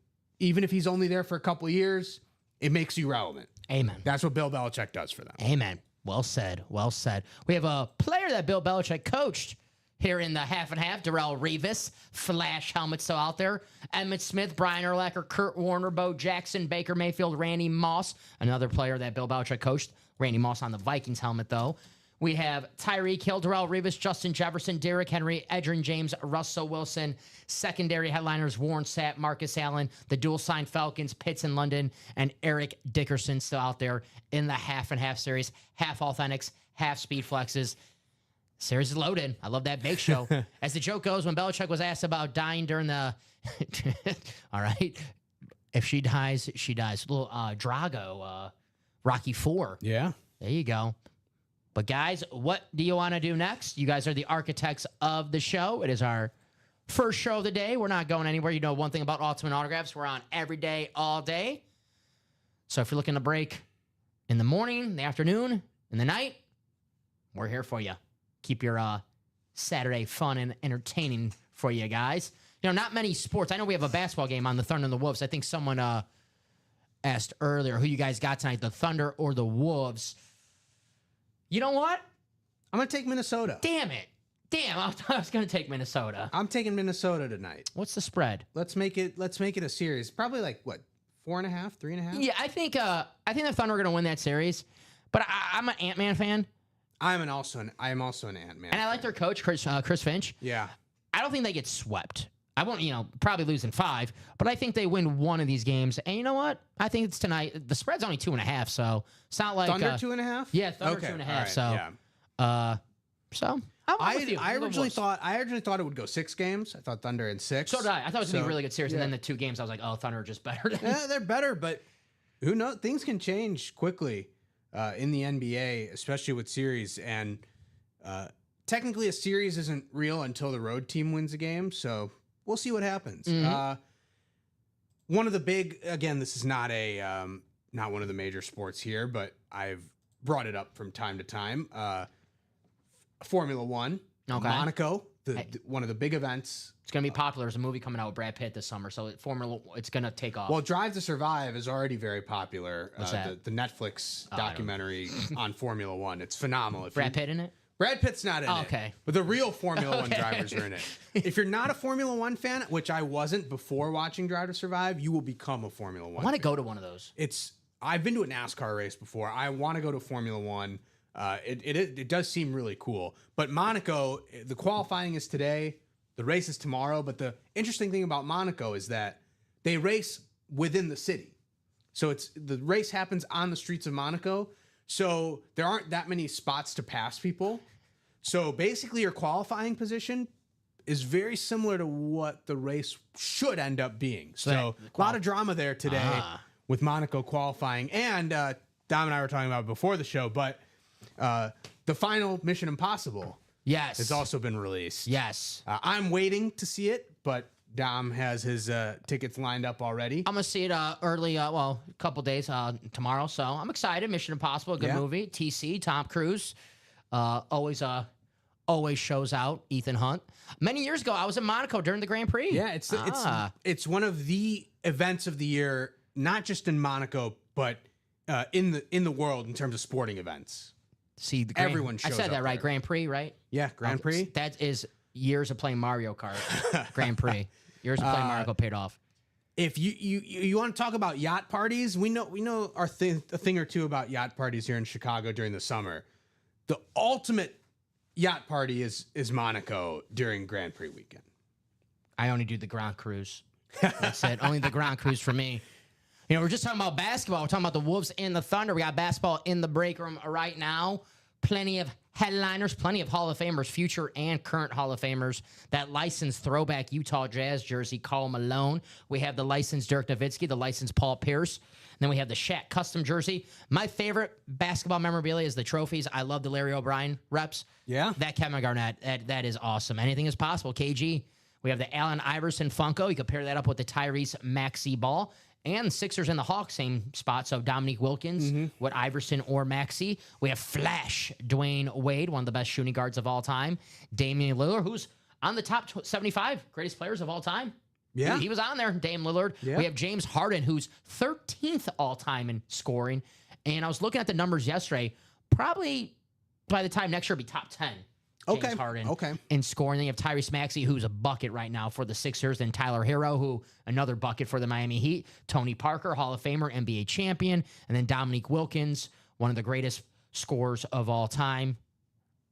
even if he's only there for a couple of years, it makes you relevant. Amen. That's what Bill Belichick does for them. Amen. Well said. Well said. We have a player that Bill Belichick coached here in the half and half. Darrelle Revis, flash helmet still out there. Emmitt Smith, Brian Urlacher, Kurt Warner, Bo Jackson, Baker Mayfield, Randy Moss, another player that Bill Belichick coached. Randy Moss on the Vikings helmet, though. We have Tyreek Hill, Darrelle Revis, Justin Jefferson, Derrick Henry, Edgerrin James, Russell Wilson. Secondary headliners, Warren Sapp, Marcus Allen, the dual-signed Falcons, Pitts in London, and Eric Dickerson still out there in the half and half series. Half authentics, half speed flexes. Series is loaded. I love that bake show. As the joke goes, when Belichick was asked about dying during the All right. If she dies, she dies. Little Drago, Rocky 4. Yeah. There you go. But guys, what do you want to do next? You guys are the architects of the show. It is our first show of the day. We're not going anywhere. You know one thing about Ultimate Autographs, we're on every day, all day. So if you're looking to break in the morning, the afternoon, in the night, we're here for you. Keep your Saturday fun and entertaining for you guys. You know, not many sports. I know we have a basketball game on the Thunder and the Wolves. I think someone asked earlier who you guys got tonight, the Thunder or the Wolves. You know what? I'm going to take Minnesota. Damn it. Damn, I was going to take Minnesota. I'm taking Minnesota tonight. What's the spread? Let's make it a series. Probably like, what, 4.5, 3.5? Yeah, I think the Thunder are going to win that series. But I'm an Ant-Man fan. I am also an Ant-Man. And I like their coach, Chris Finch. Yeah. I don't think they get swept. I won't, probably lose in 5, but I think they win one of these games. And you know what? I think it's tonight. The spread's only 2.5, so it's not like Thunder 2.5. Yeah, Thunder 2.5. Right, so I'm with you. I originally thought it would go 6 games. I thought Thunder in 6. So did I. I thought it was gonna be a really good series, and then the 2 games, I was like, oh, Thunder are just better. Yeah, they're better, but who knows? Things can change quickly in the NBA, especially with series. And technically, a series isn't real until the road team wins a game. So. We'll see what happens. Mm-hmm. One of the big, again, this is not not one of the major sports here, but I've brought it up from time to time. Formula One, Monaco, one of the big events. It's going to be popular. There's a movie coming out with Brad Pitt this summer, so it's going to take off. Well, Drive to Survive is already very popular. What's that? The Netflix documentary on Formula One. It's phenomenal. Brad Pitt in it? Brad Pitt's not in it. Okay. But the real Formula One drivers are in it. If you're not a Formula One fan, which I wasn't before watching Drive to Survive, you will become a Formula One. I want to go to one of those. I've been to a NASCAR race before. I want to go to Formula One. It does seem really cool. But Monaco, the qualifying is today. The race is tomorrow. But the interesting thing about Monaco is that they race within the city. So the race happens on the streets of Monaco. So there aren't that many spots to pass people. So basically your qualifying position is very similar to what the race should end up being. So a lot of drama there today with Monaco qualifying. And Dom and I were talking about it before the show, but the final Mission Impossible has also been released. Yes. I'm waiting to see it, but Dom has his tickets lined up already. I'm going to see it early, a couple days tomorrow. So I'm excited. Mission Impossible, good movie. TC, Tom Cruise, always shows out. Ethan Hunt. Many years ago, I was in Monaco during the Grand Prix. Yeah, it's one of the events of the year, not just in Monaco, but in the world in terms of sporting events. See, everyone shows I said up that right. there. Grand Prix, right? Yeah, Grand Prix. That is years of playing Mario Kart. Grand Prix. Years of playing Mario Kart paid off. If you want to talk about yacht parties, we know a thing or two about yacht parties here in Chicago during the summer. The ultimate yacht party is Monaco during Grand Prix weekend. I only do the Grand Cruise. That's it. Only the Grand Cruise for me. We're just talking about basketball. We're talking about the Wolves and the Thunder. We got basketball in the break room right now. Plenty of headliners, plenty of Hall of Famers, future and current Hall of Famers. That licensed throwback Utah Jazz jersey, Karl Malone. We have the licensed Dirk Nowitzki, the licensed Paul Pierce. And then we have the Shaq custom jersey. My favorite basketball memorabilia is the trophies. I love the Larry O'Brien reps. Yeah. That Kevin Garnett, that is awesome. Anything is possible. KG. We have the Allen Iverson Funko. You can pair that up with the Tyrese Maxey ball. And Sixers and the Hawks, same spot. So Dominique Wilkins with Iverson or Maxey. We have Flash Dwayne Wade, one of the best shooting guards of all time. Damian Lillard, who's on the top 75 greatest players of all time. Yeah. He was on there, Dame Lillard. Yeah. We have James Harden, who's 13th all time in scoring. And I was looking at the numbers yesterday. Probably by the time next year, it'll be top 10. James Harden in scoring. Then you have Tyrese Maxey, who's a bucket right now for the Sixers. Then Tyler Hero, who another bucket for the Miami Heat. Tony Parker, Hall of Famer, NBA champion. And then Dominique Wilkins, one of the greatest scorers of all time.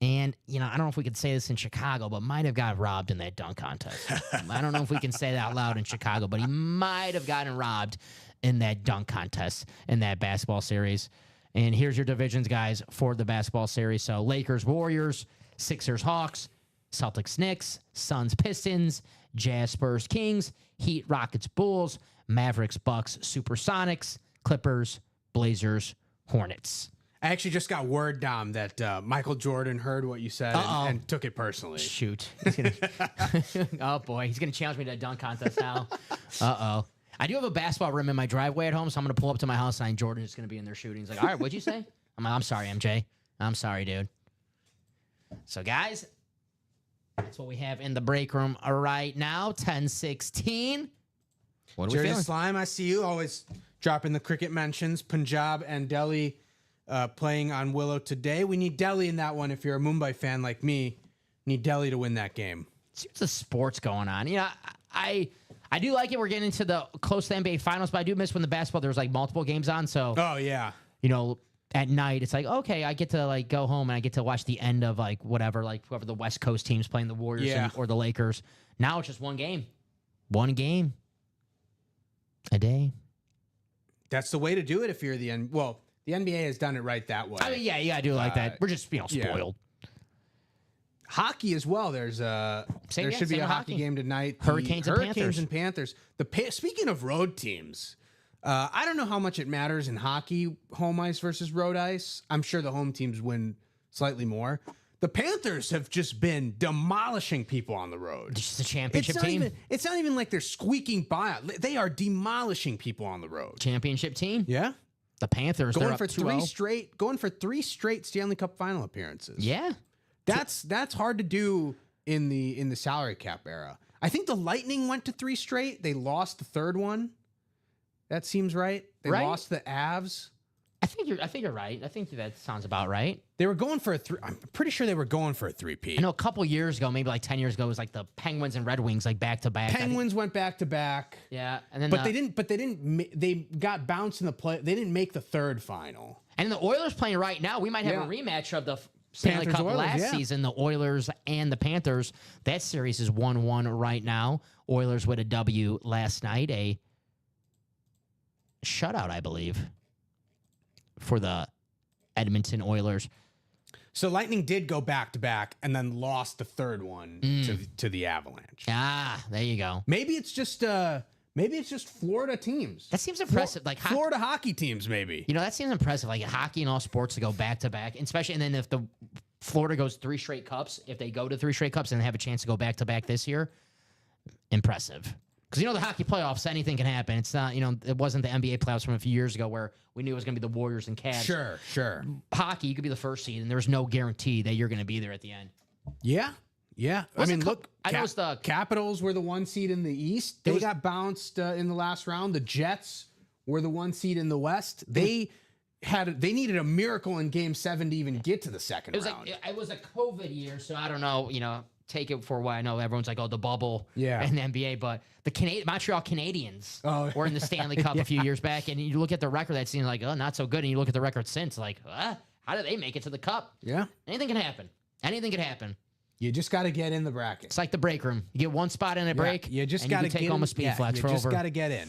And, I don't know if we could say this in Chicago, but might have got robbed in that dunk contest. I don't know if we can say that out loud in Chicago, but he might have gotten robbed in that dunk contest in that basketball series. And here's your divisions, guys, for the basketball series. So Lakers, Warriors, Sixers, Hawks, Celtics, Knicks, Suns, Pistons, Jazz, Spurs, Kings, Heat, Rockets, Bulls, Mavericks, Bucks, Supersonics, Clippers, Blazers, Hornets. I actually just got word, Dom, that Michael Jordan heard what you said and took it personally. Shoot. Oh, boy. He's going to challenge me to a dunk contest now. Uh-oh. I do have a basketball rim in my driveway at home, so I'm going to pull up to my house, and Jordan is going to be in there shooting. He's like, all right, what'd you say? I'm like, I'm sorry, MJ. I'm sorry, dude. So, guys, that's what we have in the break room right now, 10-16. What are we Jerry feeling? Slime, I see you always dropping the cricket mentions. Punjab and Delhi playing on Willow today. We need Delhi in that one. If you're a Mumbai fan like me, need Delhi to win that game. See what's the sports going on. You know, I do like it. We're getting into the close to the NBA finals, but I do miss when the basketball, there's like multiple games on. So, Oh, yeah. you know, at night, it's like, okay, I get to like go home and I get to watch the end of like whatever, like whoever the West Coast team's playing, the Warriors Yeah. or the Lakers. Now it's just one game. One game a day. That's the way to do it if you're the Well, the NBA has done it right that way. I mean, yeah, you gotta do it like that. We're just, yeah. spoiled. Hockey as well. There's there should be same a with hockey hockey. game tonight. The Hurricanes and Hurricanes and Panthers. Speaking of road teams, I don't know how much it matters in hockey, home ice versus road ice. I'm sure the home teams win slightly more. The Panthers have just been demolishing people on the road. Just a championship team. It's not even like they're squeaking by. They are demolishing people on the road. Championship team. Yeah, The Panthers, they're going up for 2-0. going for three straight Stanley Cup final appearances. Yeah. That's hard to do in the salary cap era. I think the Lightning went to 3 straight. They lost the third one. That seems right. They Right? lost the Avs. I think you're right. I think that sounds about right. They were going for I'm pretty sure they were going for a 3-peat. I know a couple years ago, maybe like 10 years ago, it was like the Penguins and Red Wings like back to back. Penguins went back to back. Yeah, and then But they didn't. They got bounced in the play. They didn't make the third final. And the Oilers playing right now. We might have a rematch of the Stanley Panthers Cup Oilers, last yeah. season. The Oilers and the Panthers. That series is 1-1 right now. Oilers with a W last night, a shutout, I believe, for the Edmonton Oilers. So Lightning did go back to back and then lost the third one to the Avalanche. Ah, there you go. Maybe it's just Florida teams. That seems impressive. Like Florida hockey teams, maybe. You know, that seems impressive. Like hockey and all sports to go back to back, especially. And then if the Florida goes 3 straight cups, if they go to 3 straight cups and have a chance to go back to back this year, impressive. Because the hockey playoffs, anything can happen. It's not, it wasn't the NBA playoffs from a few years ago where we knew it was going to be the Warriors and Cavs. Sure. Hockey, you could be the first seed, and there's no guarantee that you're going to be there at the end. Yeah. I mean, look, I know it's the Capitals were the 1 seed in the East. They got bounced in the last round. The Jets were the 1 seed in the West. They needed a miracle in Game 7 to even get to the second round. It was a COVID year, so I don't know. Take it for what I know. Everyone's like, "Oh, the bubble," in the NBA, but the Montreal Canadiens were in the Stanley Cup a few years back, and you look at the record that seems like, oh, not so good, and you look at the record since, like, how did they make it to the Cup? Yeah, anything can happen. Anything can happen. You just got to get in the bracket. It's like the break room. You get one spot in a break. You just got to take home a speed flex for over. You just got to get in.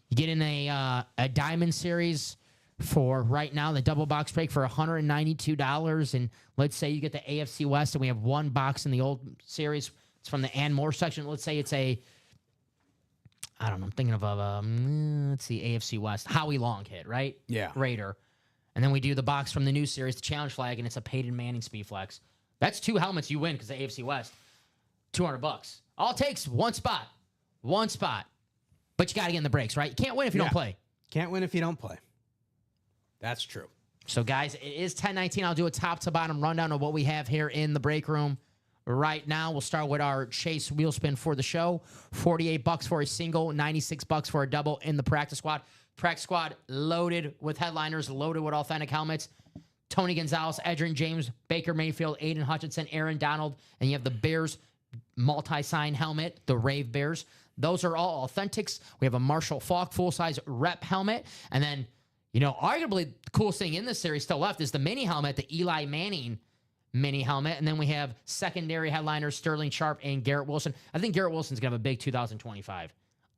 You get in a diamond series for right now, the double box break for $192. And let's say you get the AFC West and we have 1 box in the old series. It's from the Ann Moore section. Let's say it's I don't know, I'm thinking of let's see, AFC West. Howie Long hit, right? Yeah. Raider. And then we do the box from the new series, the challenge flag, and it's a Peyton Manning speed flex. That's 2 helmets you win because the AFC West. $200. All it takes, 1 spot. 1 spot. But you got to get in the breaks, right? You can't win if you don't play. Can't win if you don't play. That's true. So, guys, it is 10:19. I'll do a top-to-bottom rundown of what we have here in the break room right now. We'll start with our Chase wheel spin for the show. $48 for a single, $96 for a double in the practice squad. Practice squad loaded with headliners, loaded with authentic helmets. Tony Gonzalez, Edgerrin James, Baker Mayfield, Aiden Hutchinson, Aaron Donald, and you have the Bears multi-sign helmet, the Rave Bears. Those are all authentics. We have a Marshall Faulk full-size rep helmet, and then arguably the coolest thing in this series still left is the mini helmet, the Eli Manning mini helmet. And then we have secondary headliners, Sterling Sharp and Garrett Wilson. I think Garrett Wilson's going to have a big 2025.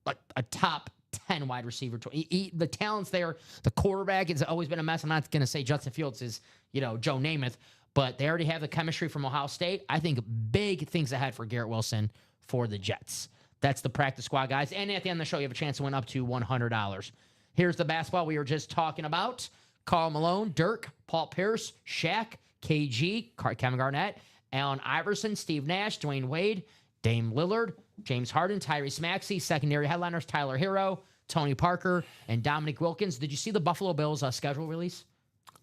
Like a top 10 wide receiver. The talent's there. The quarterback has always been a mess. I'm not going to say Justin Fields is, Joe Namath. but they already have the chemistry from Ohio State. I think big things ahead for Garrett Wilson for the Jets. That's the practice squad, guys. And at the end of the show, you have a chance to win up to $100. Here's the basketball we were just talking about. Karl Malone, Dirk, Paul Pierce, Shaq, KG, Kevin Garnett, Allen Iverson, Steve Nash, Dwayne Wade, Dame Lillard, James Harden, Tyrese Maxey, secondary headliners Tyler Hero, Tony Parker, and Dominic Wilkins. Did you see the Buffalo Bills schedule release?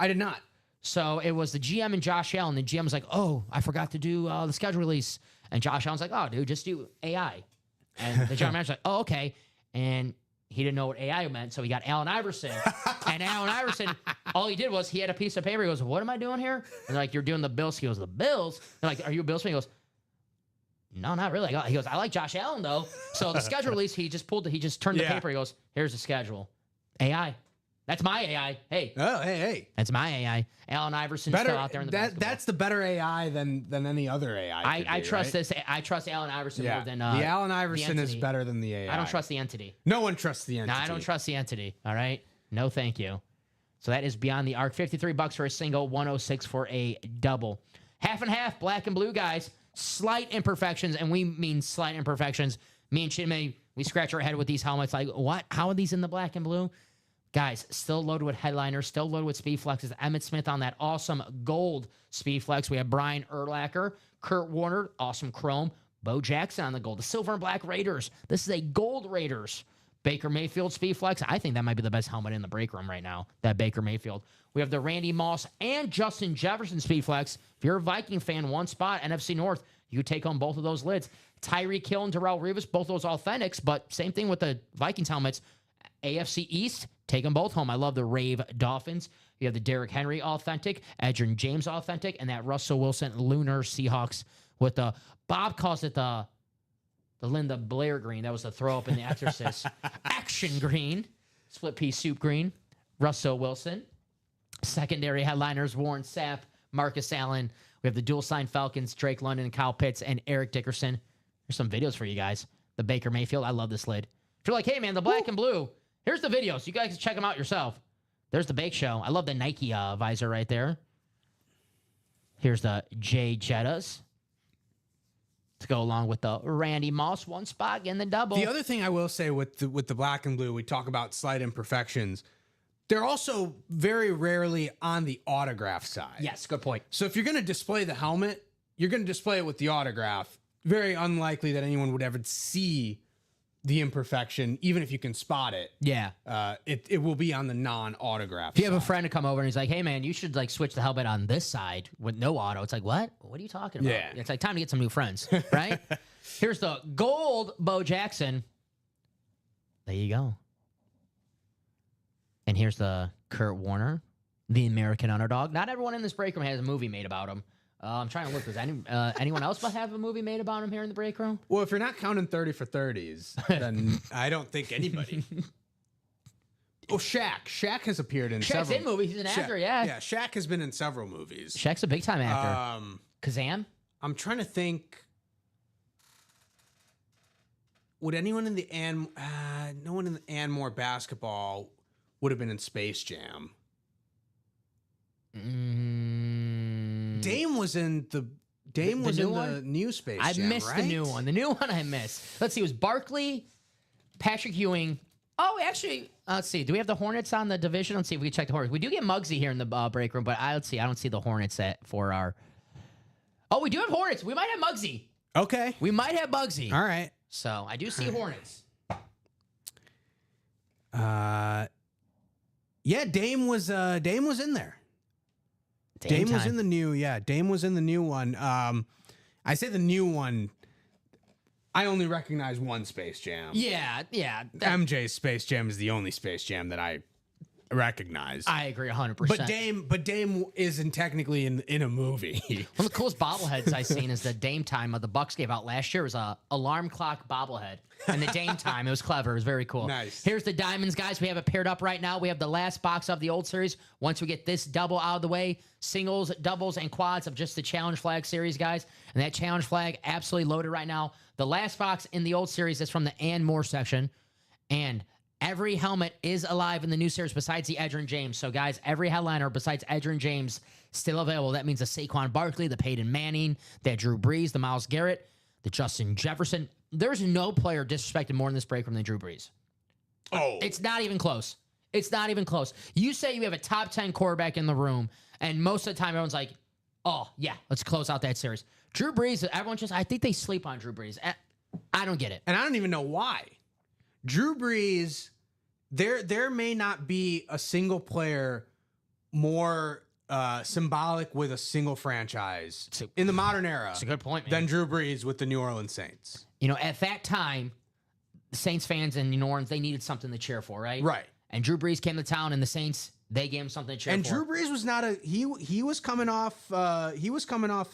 I did not. So it was the GM and Josh Allen. The GM was like, oh, I forgot to do the schedule release. And Josh Allen's like, oh, dude, just do AI. And the general manager's like, oh, okay. And he didn't know what AI meant, so he got Allen Iverson. And Allen Iverson, all he did was he had a piece of paper. He goes, what am I doing here? And they're like, you're doing the Bills. He goes, the Bills? They're like, are you a Bills fan? He goes, no, not really. He goes, I like Josh Allen, though. So the schedule release, he just turned the paper. He goes, here's the schedule. AI. That's my AI. Hey. Oh, hey. That's my AI. Allen Iverson's still out there in the basketball. That's the better AI than any other AI. I trust this. I trust Allen Iverson more than the Allen Iverson is better than the AI. I don't trust the entity. No one trusts the entity. No, I don't trust the entity. All right. No, thank you. So that is Beyond the Arc. $53 for a single, 106 for a double. Half and half, black and blue, guys. Slight imperfections, and we mean slight imperfections. Me and Chinmay, we scratch our head with these helmets like, what? How are these in the black and blue? Guys, still loaded with headliners, still loaded with speed flexes. Emmitt Smith on that awesome gold speed flex. We have Brian Urlacher, Kurt Warner, awesome chrome. Bo Jackson on the gold. The silver and black Raiders. This is a gold Raiders. Baker Mayfield speed flex. I think that might be the best helmet in the break room right now, that Baker Mayfield. We have the Randy Moss and Justin Jefferson speed flex. If you're a Viking fan, one spot, NFC North, you could take home both of those lids. Tyreek Hill and Darrell Revis, both those authentics, but same thing with the Vikings helmets. AFC East, take them both home. I love the Rave Dolphins. You have the Derrick Henry authentic, Edgerrin James authentic, and that Russell Wilson Lunar Seahawks with the, Bob calls it the Linda Blair green. That was the throw up in The Exorcist. Action green, split pea soup green, Russell Wilson. Secondary headliners, Warren Sapp, Marcus Allen. We have the dual sign Falcons, Drake London, Kyle Pitts, and Eric Dickerson. There's some videos for you guys. The Baker Mayfield. I love this lid. If you're like, hey, man, the black and blue, here's the videos. You guys can check them out yourself. There's the Bake Show. I love the Nike visor right there. Here's the Jay Jettas to go along with the Randy Moss one spot and the double. The other thing I will say with the black and blue, we talk about slight imperfections. They're also very rarely on the autograph side. Yes, good point. So if you're going to display the helmet, you're going to display it with the autograph. Very unlikely that anyone would ever see the imperfection, even if you can spot it. Yeah. It will be on the non-autograph If you have a friend to come over and he's like, hey, man, you should like switch the helmet on this side with no auto. It's like, what? What are you talking about? Yeah. It's like time to get some new friends, right? Here's the gold Bo Jackson. There you go. And here's the Kurt Warner, the American underdog. Not everyone in this break room has a movie made about him. I'm trying to look. Does anyone else have a movie made about him here in the break room? Well, if you're not counting 30 for 30s, then I don't think anybody. Oh, Shaq. Shaq has appeared in Shaq's several in movies. He's an actor, yeah. Yeah, Shaq has been in several movies. Shaq's a big-time actor. Kazam? I'm trying to think. Would anyone in the no one in the Anmore basketball would have been in Space Jam? Dame was in the new Space Jam. I missed right? the new one. The new one I missed. Let's see. It was Barkley, Patrick Ewing. Oh, actually, let's see. Do we have the Hornets on the division? Let's see if we can check the Hornets. We do get Muggsy here in the break room, but let's see. I don't see the Hornets for our. Oh, we do have Hornets. We might have Muggsy. Okay. We might have Muggsy. All right. So I do see Hornets. Yeah, Dame was in there. Dame was in the new, Dame was in the new one. I say the new one. I only recognize one Space Jam. Yeah. MJ's Space Jam is the only Space Jam that I recognize. I agree 100%. But Dame isn't technically in a movie. One of the coolest bobbleheads I've seen is the Dame time of the Bucks gave out last year. It was a alarm clock bobblehead. And the Dame time, it was clever. It was very cool. Nice. Here's the Diamonds, guys. We have it paired up right now. We have the last box of the old series. Once we get this double out of the way, singles, doubles, and quads of just the Challenge Flag series, guys. And that Challenge Flag absolutely loaded right now. The last box in the old series is from the and more section. And every helmet is alive in the new series besides the Edgerrin James. So, guys, every headliner besides Edgerrin James still available. That means the Saquon Barkley, the Peyton Manning, the Drew Brees, the Myles Garrett, the Justin Jefferson. There's no player disrespected more in this break room than Drew Brees. Oh, It's not even close. It's not even close. You say you have a top 10 quarterback in the room, and most of the time everyone's like, oh, yeah, let's close out that series. Drew Brees, I think they sleep on Drew Brees. I don't get it. and I don't even know why. Drew Brees, there may not be a single player more symbolic with a single franchise in the modern era. It's a good point, man. Than Drew Brees with the New Orleans Saints. You know, at that time, the Saints fans in New Orleans, they needed something to cheer for, right? Right. And Drew Brees came to town, and the Saints, they gave him something to cheer And for. Drew Brees was not he was coming off a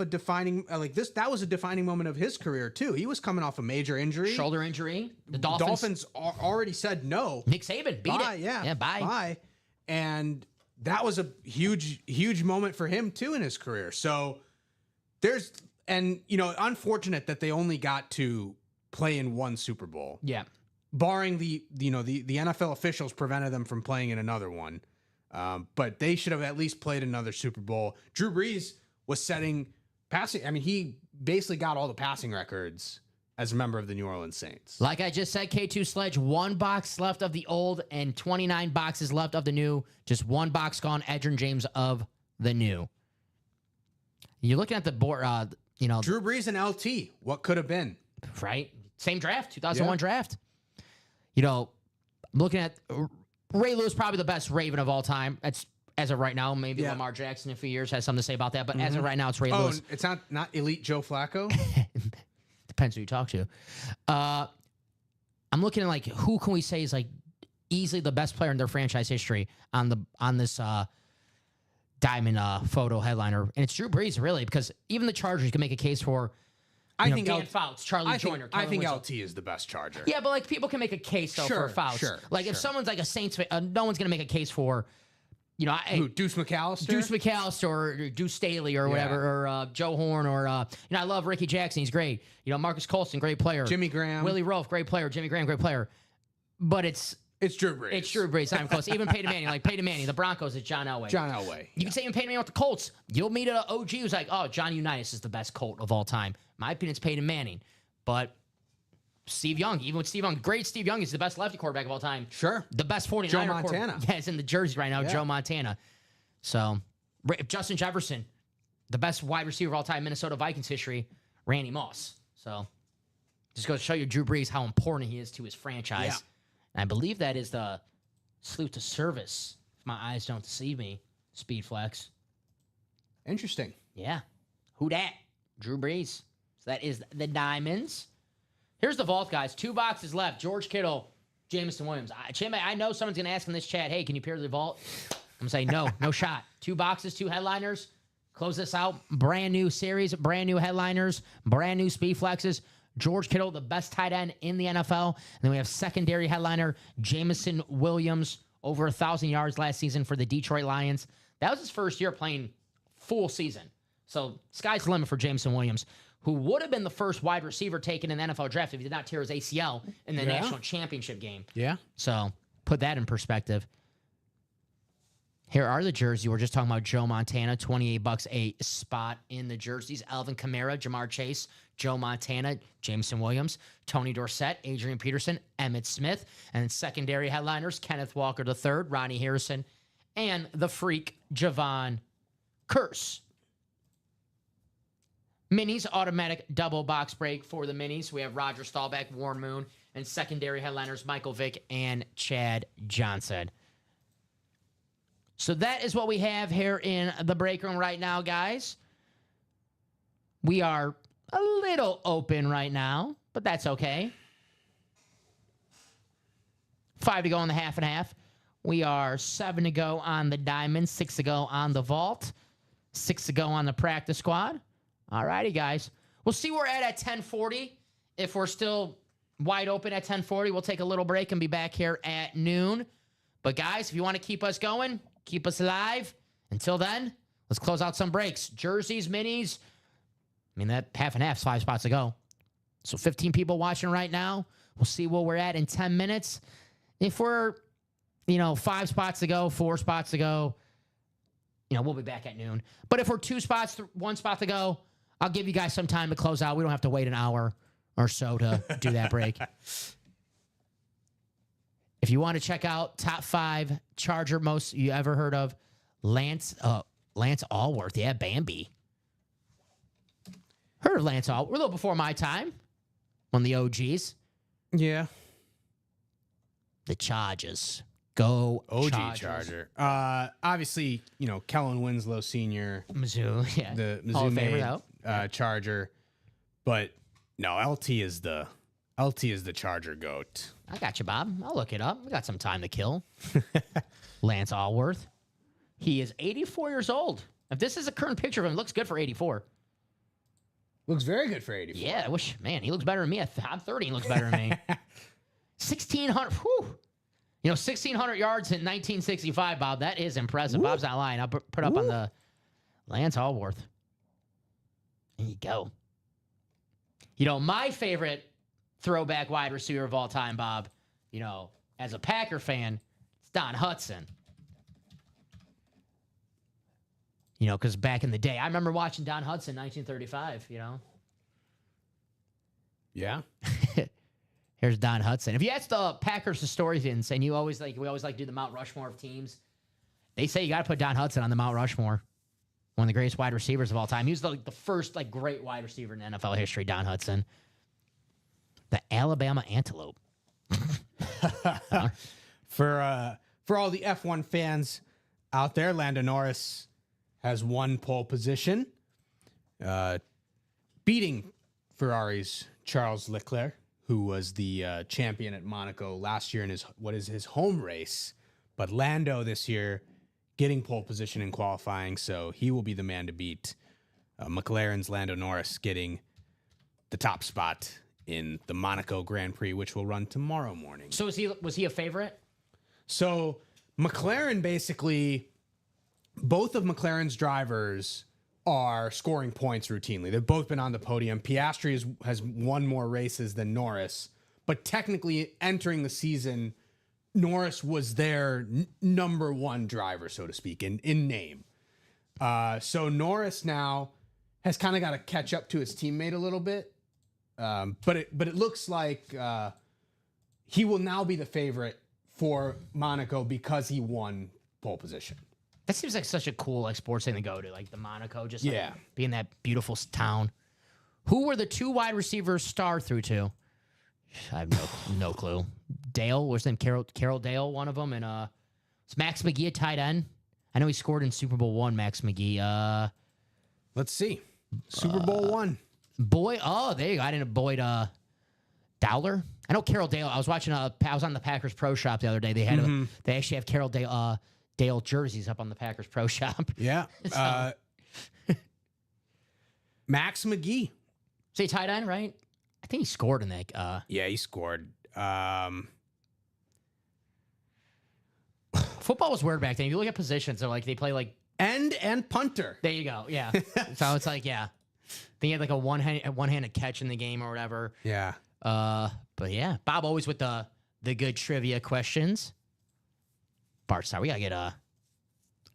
defining that was a defining moment of his career too. He was coming off a major injury. Shoulder injury. The Dolphins. Already said no. Nick Saban beat Bye, it. yeah. Bye. Bye. And that was a huge moment for him too in his career. So unfortunate that they only got to play in one Super Bowl. Yeah. Barring the NFL officials prevented them from playing in another one. But they should have at least played another Super Bowl. Drew Brees was setting passing. I mean, he basically got all the passing records as a member of the New Orleans Saints. Like I just said, K2 Sledge, 1 box left of the old and 29 boxes left of the new. Just 1 box gone, Edgerrin James of the new. You're looking at the board, Drew Brees and LT, what could have been? right? Same draft, 2001 Yeah. draft. You know, looking at Ray Lewis, probably the best Raven of all time. That's as of right now. Maybe Yeah. Lamar Jackson in a few years has something to say about that. But as of right now, it's Ray Lewis. It's not elite Joe Flacco. Depends who you talk to. I'm looking at like who can we say is like easily the best player in their franchise history on this diamond photo headliner, and it's Drew Brees really because even the Chargers can make a case for. I think Dan Fouts, Charlie Joyner. I think Kellen LT is the best Charger. Yeah, but like people can make a case though Sure, for Fouts. sure, Like if sure. someone's like a Saints fan, no one's gonna make a case for, Who, Deuce McAllister? Deuce McAllister or Deuce Staley or whatever, or Joe Horn or I love Ricky Jackson. He's great. Marcus Colston, great player. Jimmy Graham. Willie Roaf, great player. Jimmy Graham, great player. But it's Drew Brees. It's Drew Brees. I'm close. Even Peyton Manning, like Peyton Manning, the Broncos, it's John Elway. John Elway. You can say even Peyton Manning with the Colts. You'll meet an OG who's like, oh, John Unitas is the best Colt of all time. My opinion, it's Peyton Manning. But Steve Young, even with Steve Young, great Steve Young is the best lefty quarterback of all time. Sure. The best 49er Joe Montana. Yeah, it's in the jersey right now, Yeah. Joe Montana. So, Justin Jefferson, the best wide receiver of all time, Minnesota Vikings history, Randy Moss. So, just goes to show you Drew Brees how important he is to his franchise. Yeah. And I believe that is the salute to service, if my eyes don't deceive me, Speed Flex. Interesting. Yeah. Who dat? Drew Brees. So that is the Diamonds. Here's the vault, guys. 2 boxes left. George Kittle, Jameson Williams. I know someone's going to ask in this chat, hey, can you pair the vault? I'm going to say no, no shot. 2 boxes, 2 headliners. Close this out. Brand new series, brand new headliners, brand new speed flexes. George Kittle, the best tight end in the NFL. And then we have secondary headliner, Jameson Williams, over 1,000 yards last season for the Detroit Lions. That was his first year playing full season. So sky's the limit for Jameson Williams, who would have been the first wide receiver taken in the NFL draft if he did not tear his ACL in the national championship game. Yeah. So put that in perspective. Here are the jerseys. We're just talking about Joe Montana, $28 a spot in the jerseys. Alvin Kamara, Jamar Chase, Joe Montana, Jameson Williams, Tony Dorsett, Adrian Peterson, Emmitt Smith, and secondary headliners, Kenneth Walker III, Ronnie Harrison, and the freak, Javon Curse. Minis, automatic double box break for the minis. We have Roger Staubach, Warren Moon, and secondary headliners, Michael Vick and Chad Johnson. So that is what we have here in the break room right now, guys. We are a little open right now, but that's okay. 5 to go on the half and half. We are 7 to go on the diamond, 6 to go on the vault, 6 to go on the practice squad. All righty, guys. We'll see where we're at 10:40. If we're still wide open at 10:40, we'll take a little break and be back here at noon. But, guys, if you want to keep us going, keep us alive. Until then, let's close out some breaks. Jerseys, minis. I mean, that half and half, 5 spots to go. So 15 people watching right now. We'll see where we're at in 10 minutes. If we're, 5 spots to go, 4 spots to go, we'll be back at noon. But if we're 2 spots, 1 spot to go, I'll give you guys some time to close out. We don't have to wait an hour or so to do that break. If you want to check out top 5 Charger most you ever heard of, Lance Allworth. Yeah, Bambi. Heard of Lance Allworth. We're a little before my time. One of the OGs. Yeah. The Chargers. Go OG Chargers. Charger. Obviously, Kellen Winslow Sr., Mizzou. Yeah. the Hall of Mizzou Famer, made Charger. But no, LT is the Charger GOAT. I got you, Bob. I'll look it up. We got some time to kill. Lance Allworth. He is 84 years old. If this is a current picture of him, it looks good for 84. Looks very good for 84. Yeah, I wish, man, he looks better than me. I'm 30, he looks better than me. 1,600, whew. 1,600 yards in 1965, Bob. That is impressive. Woo. Bob's not lying. I'll put up on the Lance Allworth. There you go. My favorite throwback wide receiver of all time, Bob, as a Packer fan, it's Don Hutson. Because back in the day, I remember watching Don Hutson 1935, Yeah. Here's Don Hutson. If you ask the Packers historians, and we always do the Mount Rushmore of teams, they say you got to put Don Hutson on the Mount Rushmore. One of the greatest wide receivers of all time. He was the first great wide receiver in NFL history, Don Hutson. The Alabama Antelope. For all the F1 fans out there, Lando Norris has won pole position, beating Ferrari's Charles Leclerc, who was the champion at Monaco last year in his home race. But Lando this year getting pole position in qualifying, so he will be the man to beat. McLaren's Lando Norris getting the top spot in the Monaco Grand Prix, which will run tomorrow morning. So was he a favorite? So McLaren basically, both of McLaren's drivers are scoring points routinely. They've both been on the podium. Piastri has won more races than Norris, but technically entering the season, Norris was their number one driver, so to speak, in name. So Norris now has kind of got to catch up to his teammate a little bit. But it looks like he will now be the favorite for Monaco because he won pole position. That seems like such a cool sports thing to go to, the Monaco, just Yeah. being that beautiful town. Who were the 2 wide receivers star through to? I have no clue. Dale, what's his name? Carroll Dale, one of them, and it's Max McGee a tight end. I know he scored in Super Bowl I. Max McGee. Let's see. Super Bowl I. Boyd. Oh, there you go. I didn't know Boyd Dowler. I know Carroll Dale. I was watching. I was on the Packers Pro Shop the other day. They had they actually have Carroll Dale jerseys up on the Packers Pro Shop. Yeah. Max McGee. Say tight end, right? I think he scored in that. Yeah, he scored. Football was weird back then. If you look at positions, they play End and punter. There you go. Yeah. So it's yeah. They had a one-handed catch in the game or whatever. Yeah. But yeah, Bob always with the good trivia questions. Bart Starr, we gotta get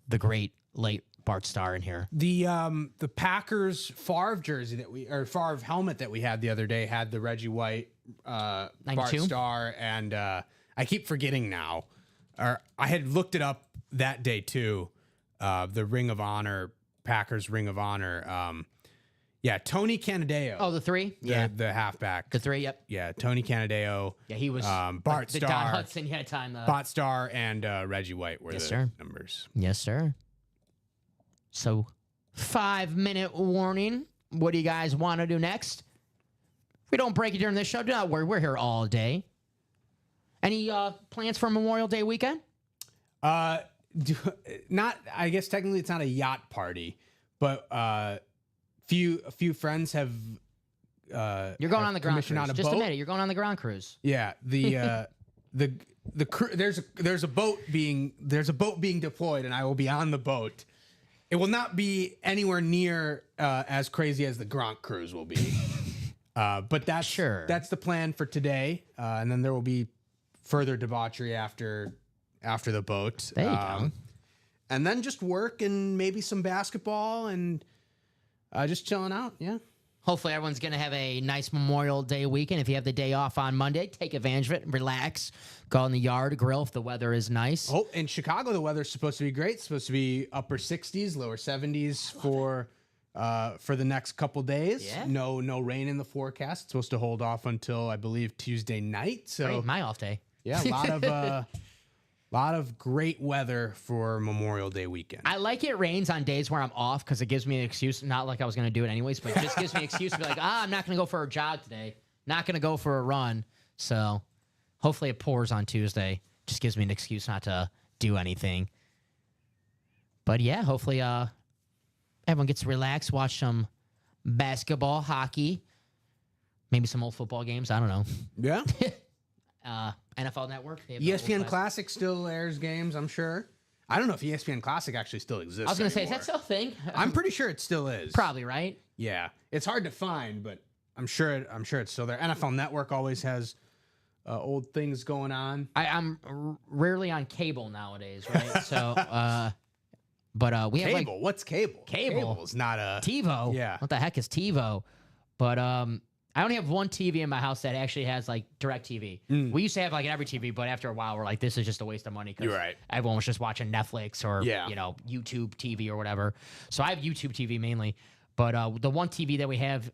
the great late Bart Starr in here. The Packers Favre jersey Favre helmet that we had the other day had the Reggie White, Bart 92? Starr, and I keep forgetting now. Or I had looked it up that day too. The Ring of Honor, Packers Ring of Honor. Yeah, Tony Canadeo. Oh, the 3? Yeah. The halfback. The 3, yep. Yeah, Tony Canadeo. Yeah, he was Bart the Starr. Don Hudson had time. Bart Starr and Reggie White were the numbers. Yes, sir. So, 5-minute warning. What do you guys want to do next? If we don't break it during this show, do not worry. We're here all day. Any plans for Memorial Day weekend? Not. I guess technically it's not a yacht party, but a few friends have. You're going on the ground cruise. Just a minute. You're going on the ground cruise. Yeah. The there's a boat being deployed, and I will be on the boat. It will not be anywhere near as crazy as the Gronk cruise will be. But that's the plan for today. And then there will be further debauchery after the boat. There you go. And then just work and maybe some basketball and just chilling out. Yeah. Hopefully everyone's going to have a nice Memorial Day weekend. If you have the day off on Monday, take advantage of it, relax, go out in the yard, grill if the weather is nice. Oh, in Chicago, the weather's supposed to be great. It's supposed to be upper 60s, lower 70s for the next couple days. Yeah. No rain in the forecast. It's supposed to hold off until, I believe, Tuesday night. So Great, my off day. yeah, a lot of great weather for Memorial Day weekend. I like it rains on days where I'm off because it gives me an excuse. Not like I was going to do it anyways, but it just gives me an excuse to be like, I'm not going to go for a jog today. Not going to go for a run. So hopefully it pours on Tuesday. Just gives me an excuse not to do anything. But yeah, hopefully everyone gets to relax, watch some basketball, hockey, maybe some old football games. I don't know. Yeah. NFL Network. They have the ESPN old Classic still airs games, I'm sure. I don't know if ESPN Classic actually still exists. I was going to say, is anymore. that still a thing? I'm pretty sure it still is. Probably, right? Yeah. It's hard to find, but I'm sure it's still there. NFL Network always has old things going on. I'm rarely on cable nowadays, right? So, but we have like Cable. What's cable? Cable. is not a TiVo. Yeah. What the heck is TiVo? But I only have one TV in my house that actually has like direct TV. We used to have like every TV, but after a while we're like, this is just a waste of money because You're right. everyone was just watching Netflix or Yeah. YouTube TV or whatever. So I have YouTube TV mainly. But the one TV that we have,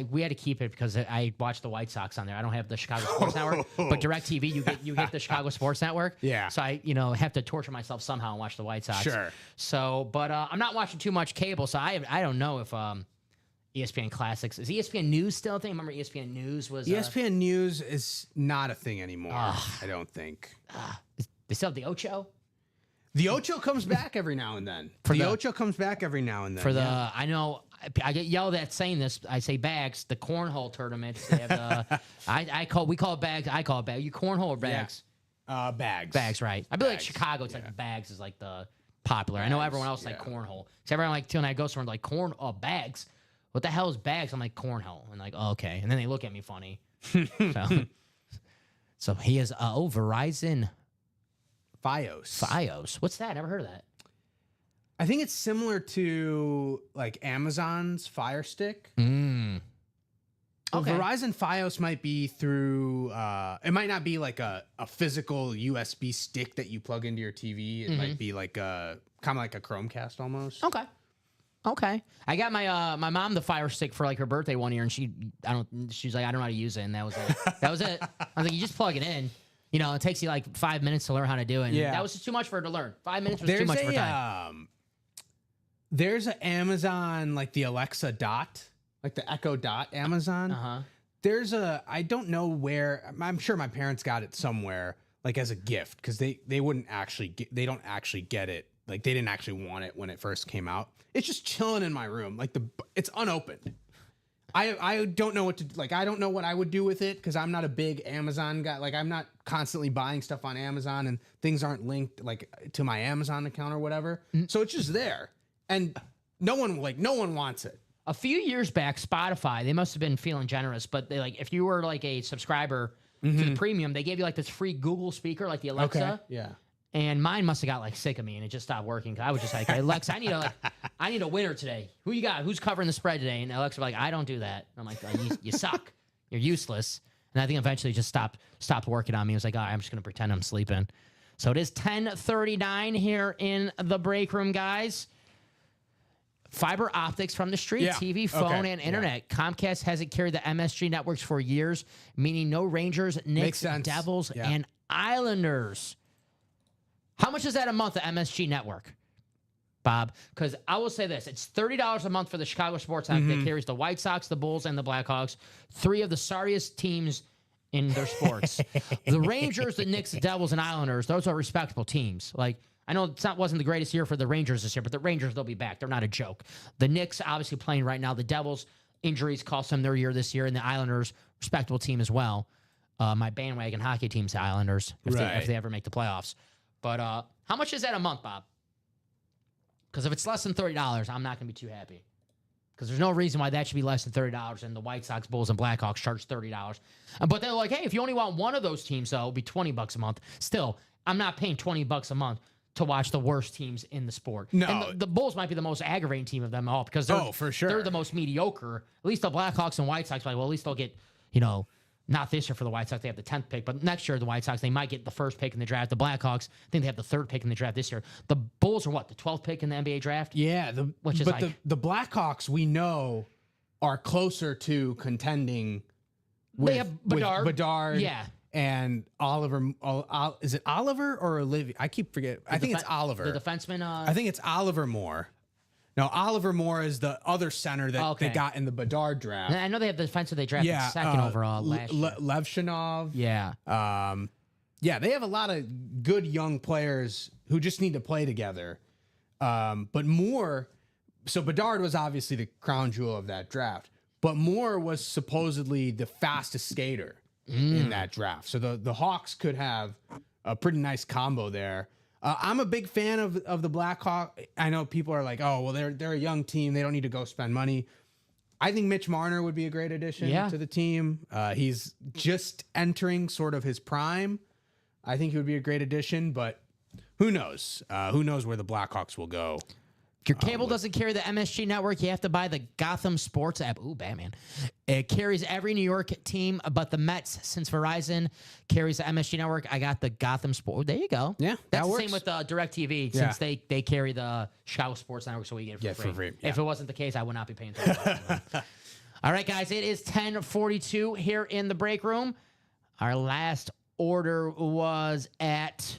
we had to keep it because I watch the White Sox on there. I don't have the Chicago Sports Network, but DirecTV, you get the Chicago Sports Network. Yeah. So I have to torture myself somehow and watch the White Sox. Sure. So, but I'm not watching too much cable, so I don't know if ESPN Classics is ESPN News still a thing. Remember ESPN News was ESPN News is not a thing anymore. I don't think. They still have the Ocho The Ocho comes back every now and then. Ocho comes back every now and then. for the. I know I get yelled at saying this. I say bags. The cornhole tournaments. They have the. We call it bags. I call it bags. You cornhole or bags? Bags. Bags, right? I feel like Bags, Chicago. It's like bags is like the popular. I know Bags, everyone else like yeah. cornhole. So everyone like when I go somewhere like bags. What the hell is bags? I'm like cornhole. And like, oh, okay. And then they look at me funny. So he is Verizon Fios. What's that? Never heard of that. I think it's similar to like Amazon's Fire Stick. Okay. Verizon Fios might be through. It might not be like a physical USB stick that you plug into your TV. It might be like kind of like a Chromecast almost. Okay. I got my my mom the Fire Stick for like her birthday one year, and she's like, I don't know how to use it, and that was it. That was it. I was like, you just plug it in. It takes you like 5 minutes to learn how to do it. And Yeah. that was just too much for her to learn. 5 minutes was too much for her time. There's an Amazon like the Alexa Dot, like the Echo Dot Amazon. There's I don't know where. I'm sure my parents got it somewhere like as a gift because they don't actually get it. Like they didn't actually want it when it first came out. It's just chilling in my room. Like it's unopened. I don't know what to like. I don't know what I would do with it because I'm not a big Amazon guy. Like I'm not constantly buying stuff on Amazon and things aren't linked like to my Amazon account or whatever. So it's just there, and no one wants it. A few years back, Spotify, they must have been feeling generous, but they like if you were like a subscriber to the premium, they gave you like this free Google speaker, like the Alexa. Yeah. And mine must have got like sick of me, and it just stopped working. I was just like, Alexa, I need a winner today. Who you got? Who's covering the spread today? And Alexa was like, I don't do that. I'm like, you suck. You're useless. And I think eventually just stopped working on me. I was like, all right, I'm just gonna pretend I'm sleeping. So it is 10:39 here in the break room, guys. Fiber optics from the street, Yeah. TV, phone, Okay. and internet. Comcast hasn't carried the MSG networks for years, meaning no Rangers, Makes Knicks, sense. Devils, Yeah. and Islanders. How much is that a month, the MSG network, Bob? Because I will say this. It's $30 a month for the Chicago Sports Network that carries the White Sox, the Bulls, and the Blackhawks, three of the sorriest teams in their sports. The Rangers, the Knicks, the Devils, and Islanders, those are respectable teams. Like, I know it wasn't the greatest year for the Rangers this year, but the Rangers, they'll be back. They're not a joke. The Knicks, obviously playing right now. The Devils, injuries cost them their year this year, and the Islanders, respectable team as well. My bandwagon hockey team's the Islanders, if they ever make the playoffs. But how much is that a month, Bob? Because if it's less than $30, I'm not going to be too happy. because there's no reason why that should be less than $30, and the White Sox, Bulls, and Blackhawks charge $30. But they're like, hey, if you only want one of those teams, though, it'll be $20 a month. Still, I'm not paying $20 a month to watch the worst teams in the sport. No. And the Bulls might be the most aggravating team of them all because they're, for sure. they're the most mediocre. At least the Blackhawks and White Sox, like, well, at least they'll get, not this year for the White Sox, they have the 10th pick, but next year the White Sox, they might get the first pick in the draft. The Blackhawks, I think they have the 3rd pick in the draft this year. The Bulls are what, the 12th pick in the NBA draft? Yeah, the Blackhawks we know are closer to contending They have Bedard. with Bedard, Yeah. and Oliver. Is it Oliver or Olivia? I keep forgetting. I think it's Oliver. The defenseman. I think it's Oliver Moore. No, Oliver Moore is the other center that they got in the Bedard draft. I know they have the defenseman they drafted second overall last year. Levshinov. Yeah. Yeah, they have a lot of good young players who just need to play together. But Moore, so Bedard was obviously the crown jewel of that draft, but Moore was supposedly the fastest skater in that draft. So the Hawks could have a pretty nice combo there. I'm a big fan of the Blackhawks. I know people are like, oh, well, they're a young team. They don't need to go spend money. I think Mitch Marner would be a great addition to the team. He's just entering sort of his prime. I think he would be a great addition, but who knows? Who knows where the Blackhawks will go? If your cable doesn't carry the MSG network, you have to buy the Gotham Sports app. Ooh, Batman. It carries every New York team, but the Mets, since Verizon carries the MSG network, I got the Gotham Sports. There you go. Yeah, That's that the works. same with DirecTV, since they carry the Chicago Sports Network, so we get it for free. Yeah. If it wasn't the case, I would not be paying $20. All right, guys, it is 10:42 here in the break room. Our last order was at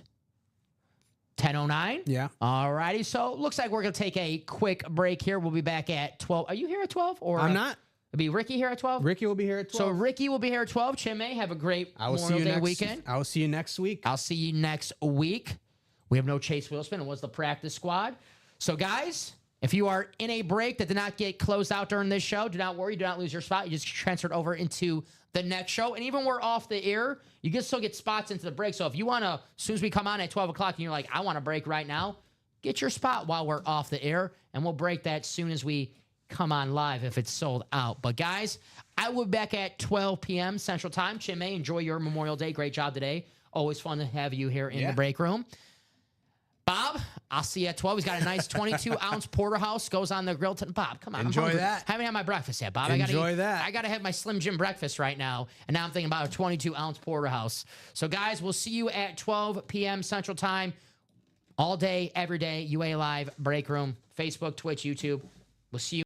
10:09. Yeah. All righty. So looks like we're going to take a quick break here. We'll be back at 12. Are you here at 12? Or I'm not. It'll be Ricky here at 12? Ricky will be here at 12. So Ricky will be here at 12. Chinmay, have a great Memorial Day weekend. I will see you next week. I'll see you next week. We have no Chase Wilson. It was the practice squad. So, guys, if you are in a break that did not get closed out during this show, do not worry. Do not lose your spot. You just transferred over into the next show. And even we're off the air, you can still get spots into the break. So if you want to, as soon as we come on at 12 o'clock and you're like, I want to break right now, get your spot while we're off the air. And we'll break that as soon as we come on live if it's sold out. But, guys, I will be back at 12 p.m. Central Time. Chinmay, enjoy your Memorial Day. Great job today. Always fun to have you here in the break room. Bob, I'll see you at 12. He's got a nice 22-ounce porterhouse. Goes on the grill. Bob, come on. Enjoy I'm that. Haven't had my breakfast yet, Bob. Enjoy that. I got to have my Slim Jim breakfast right now. And now I'm thinking about a 22-ounce porterhouse. So, guys, we'll see you at 12 p.m. Central Time. All day, every day, UA Live, Break Room, Facebook, Twitch, YouTube. We'll see you.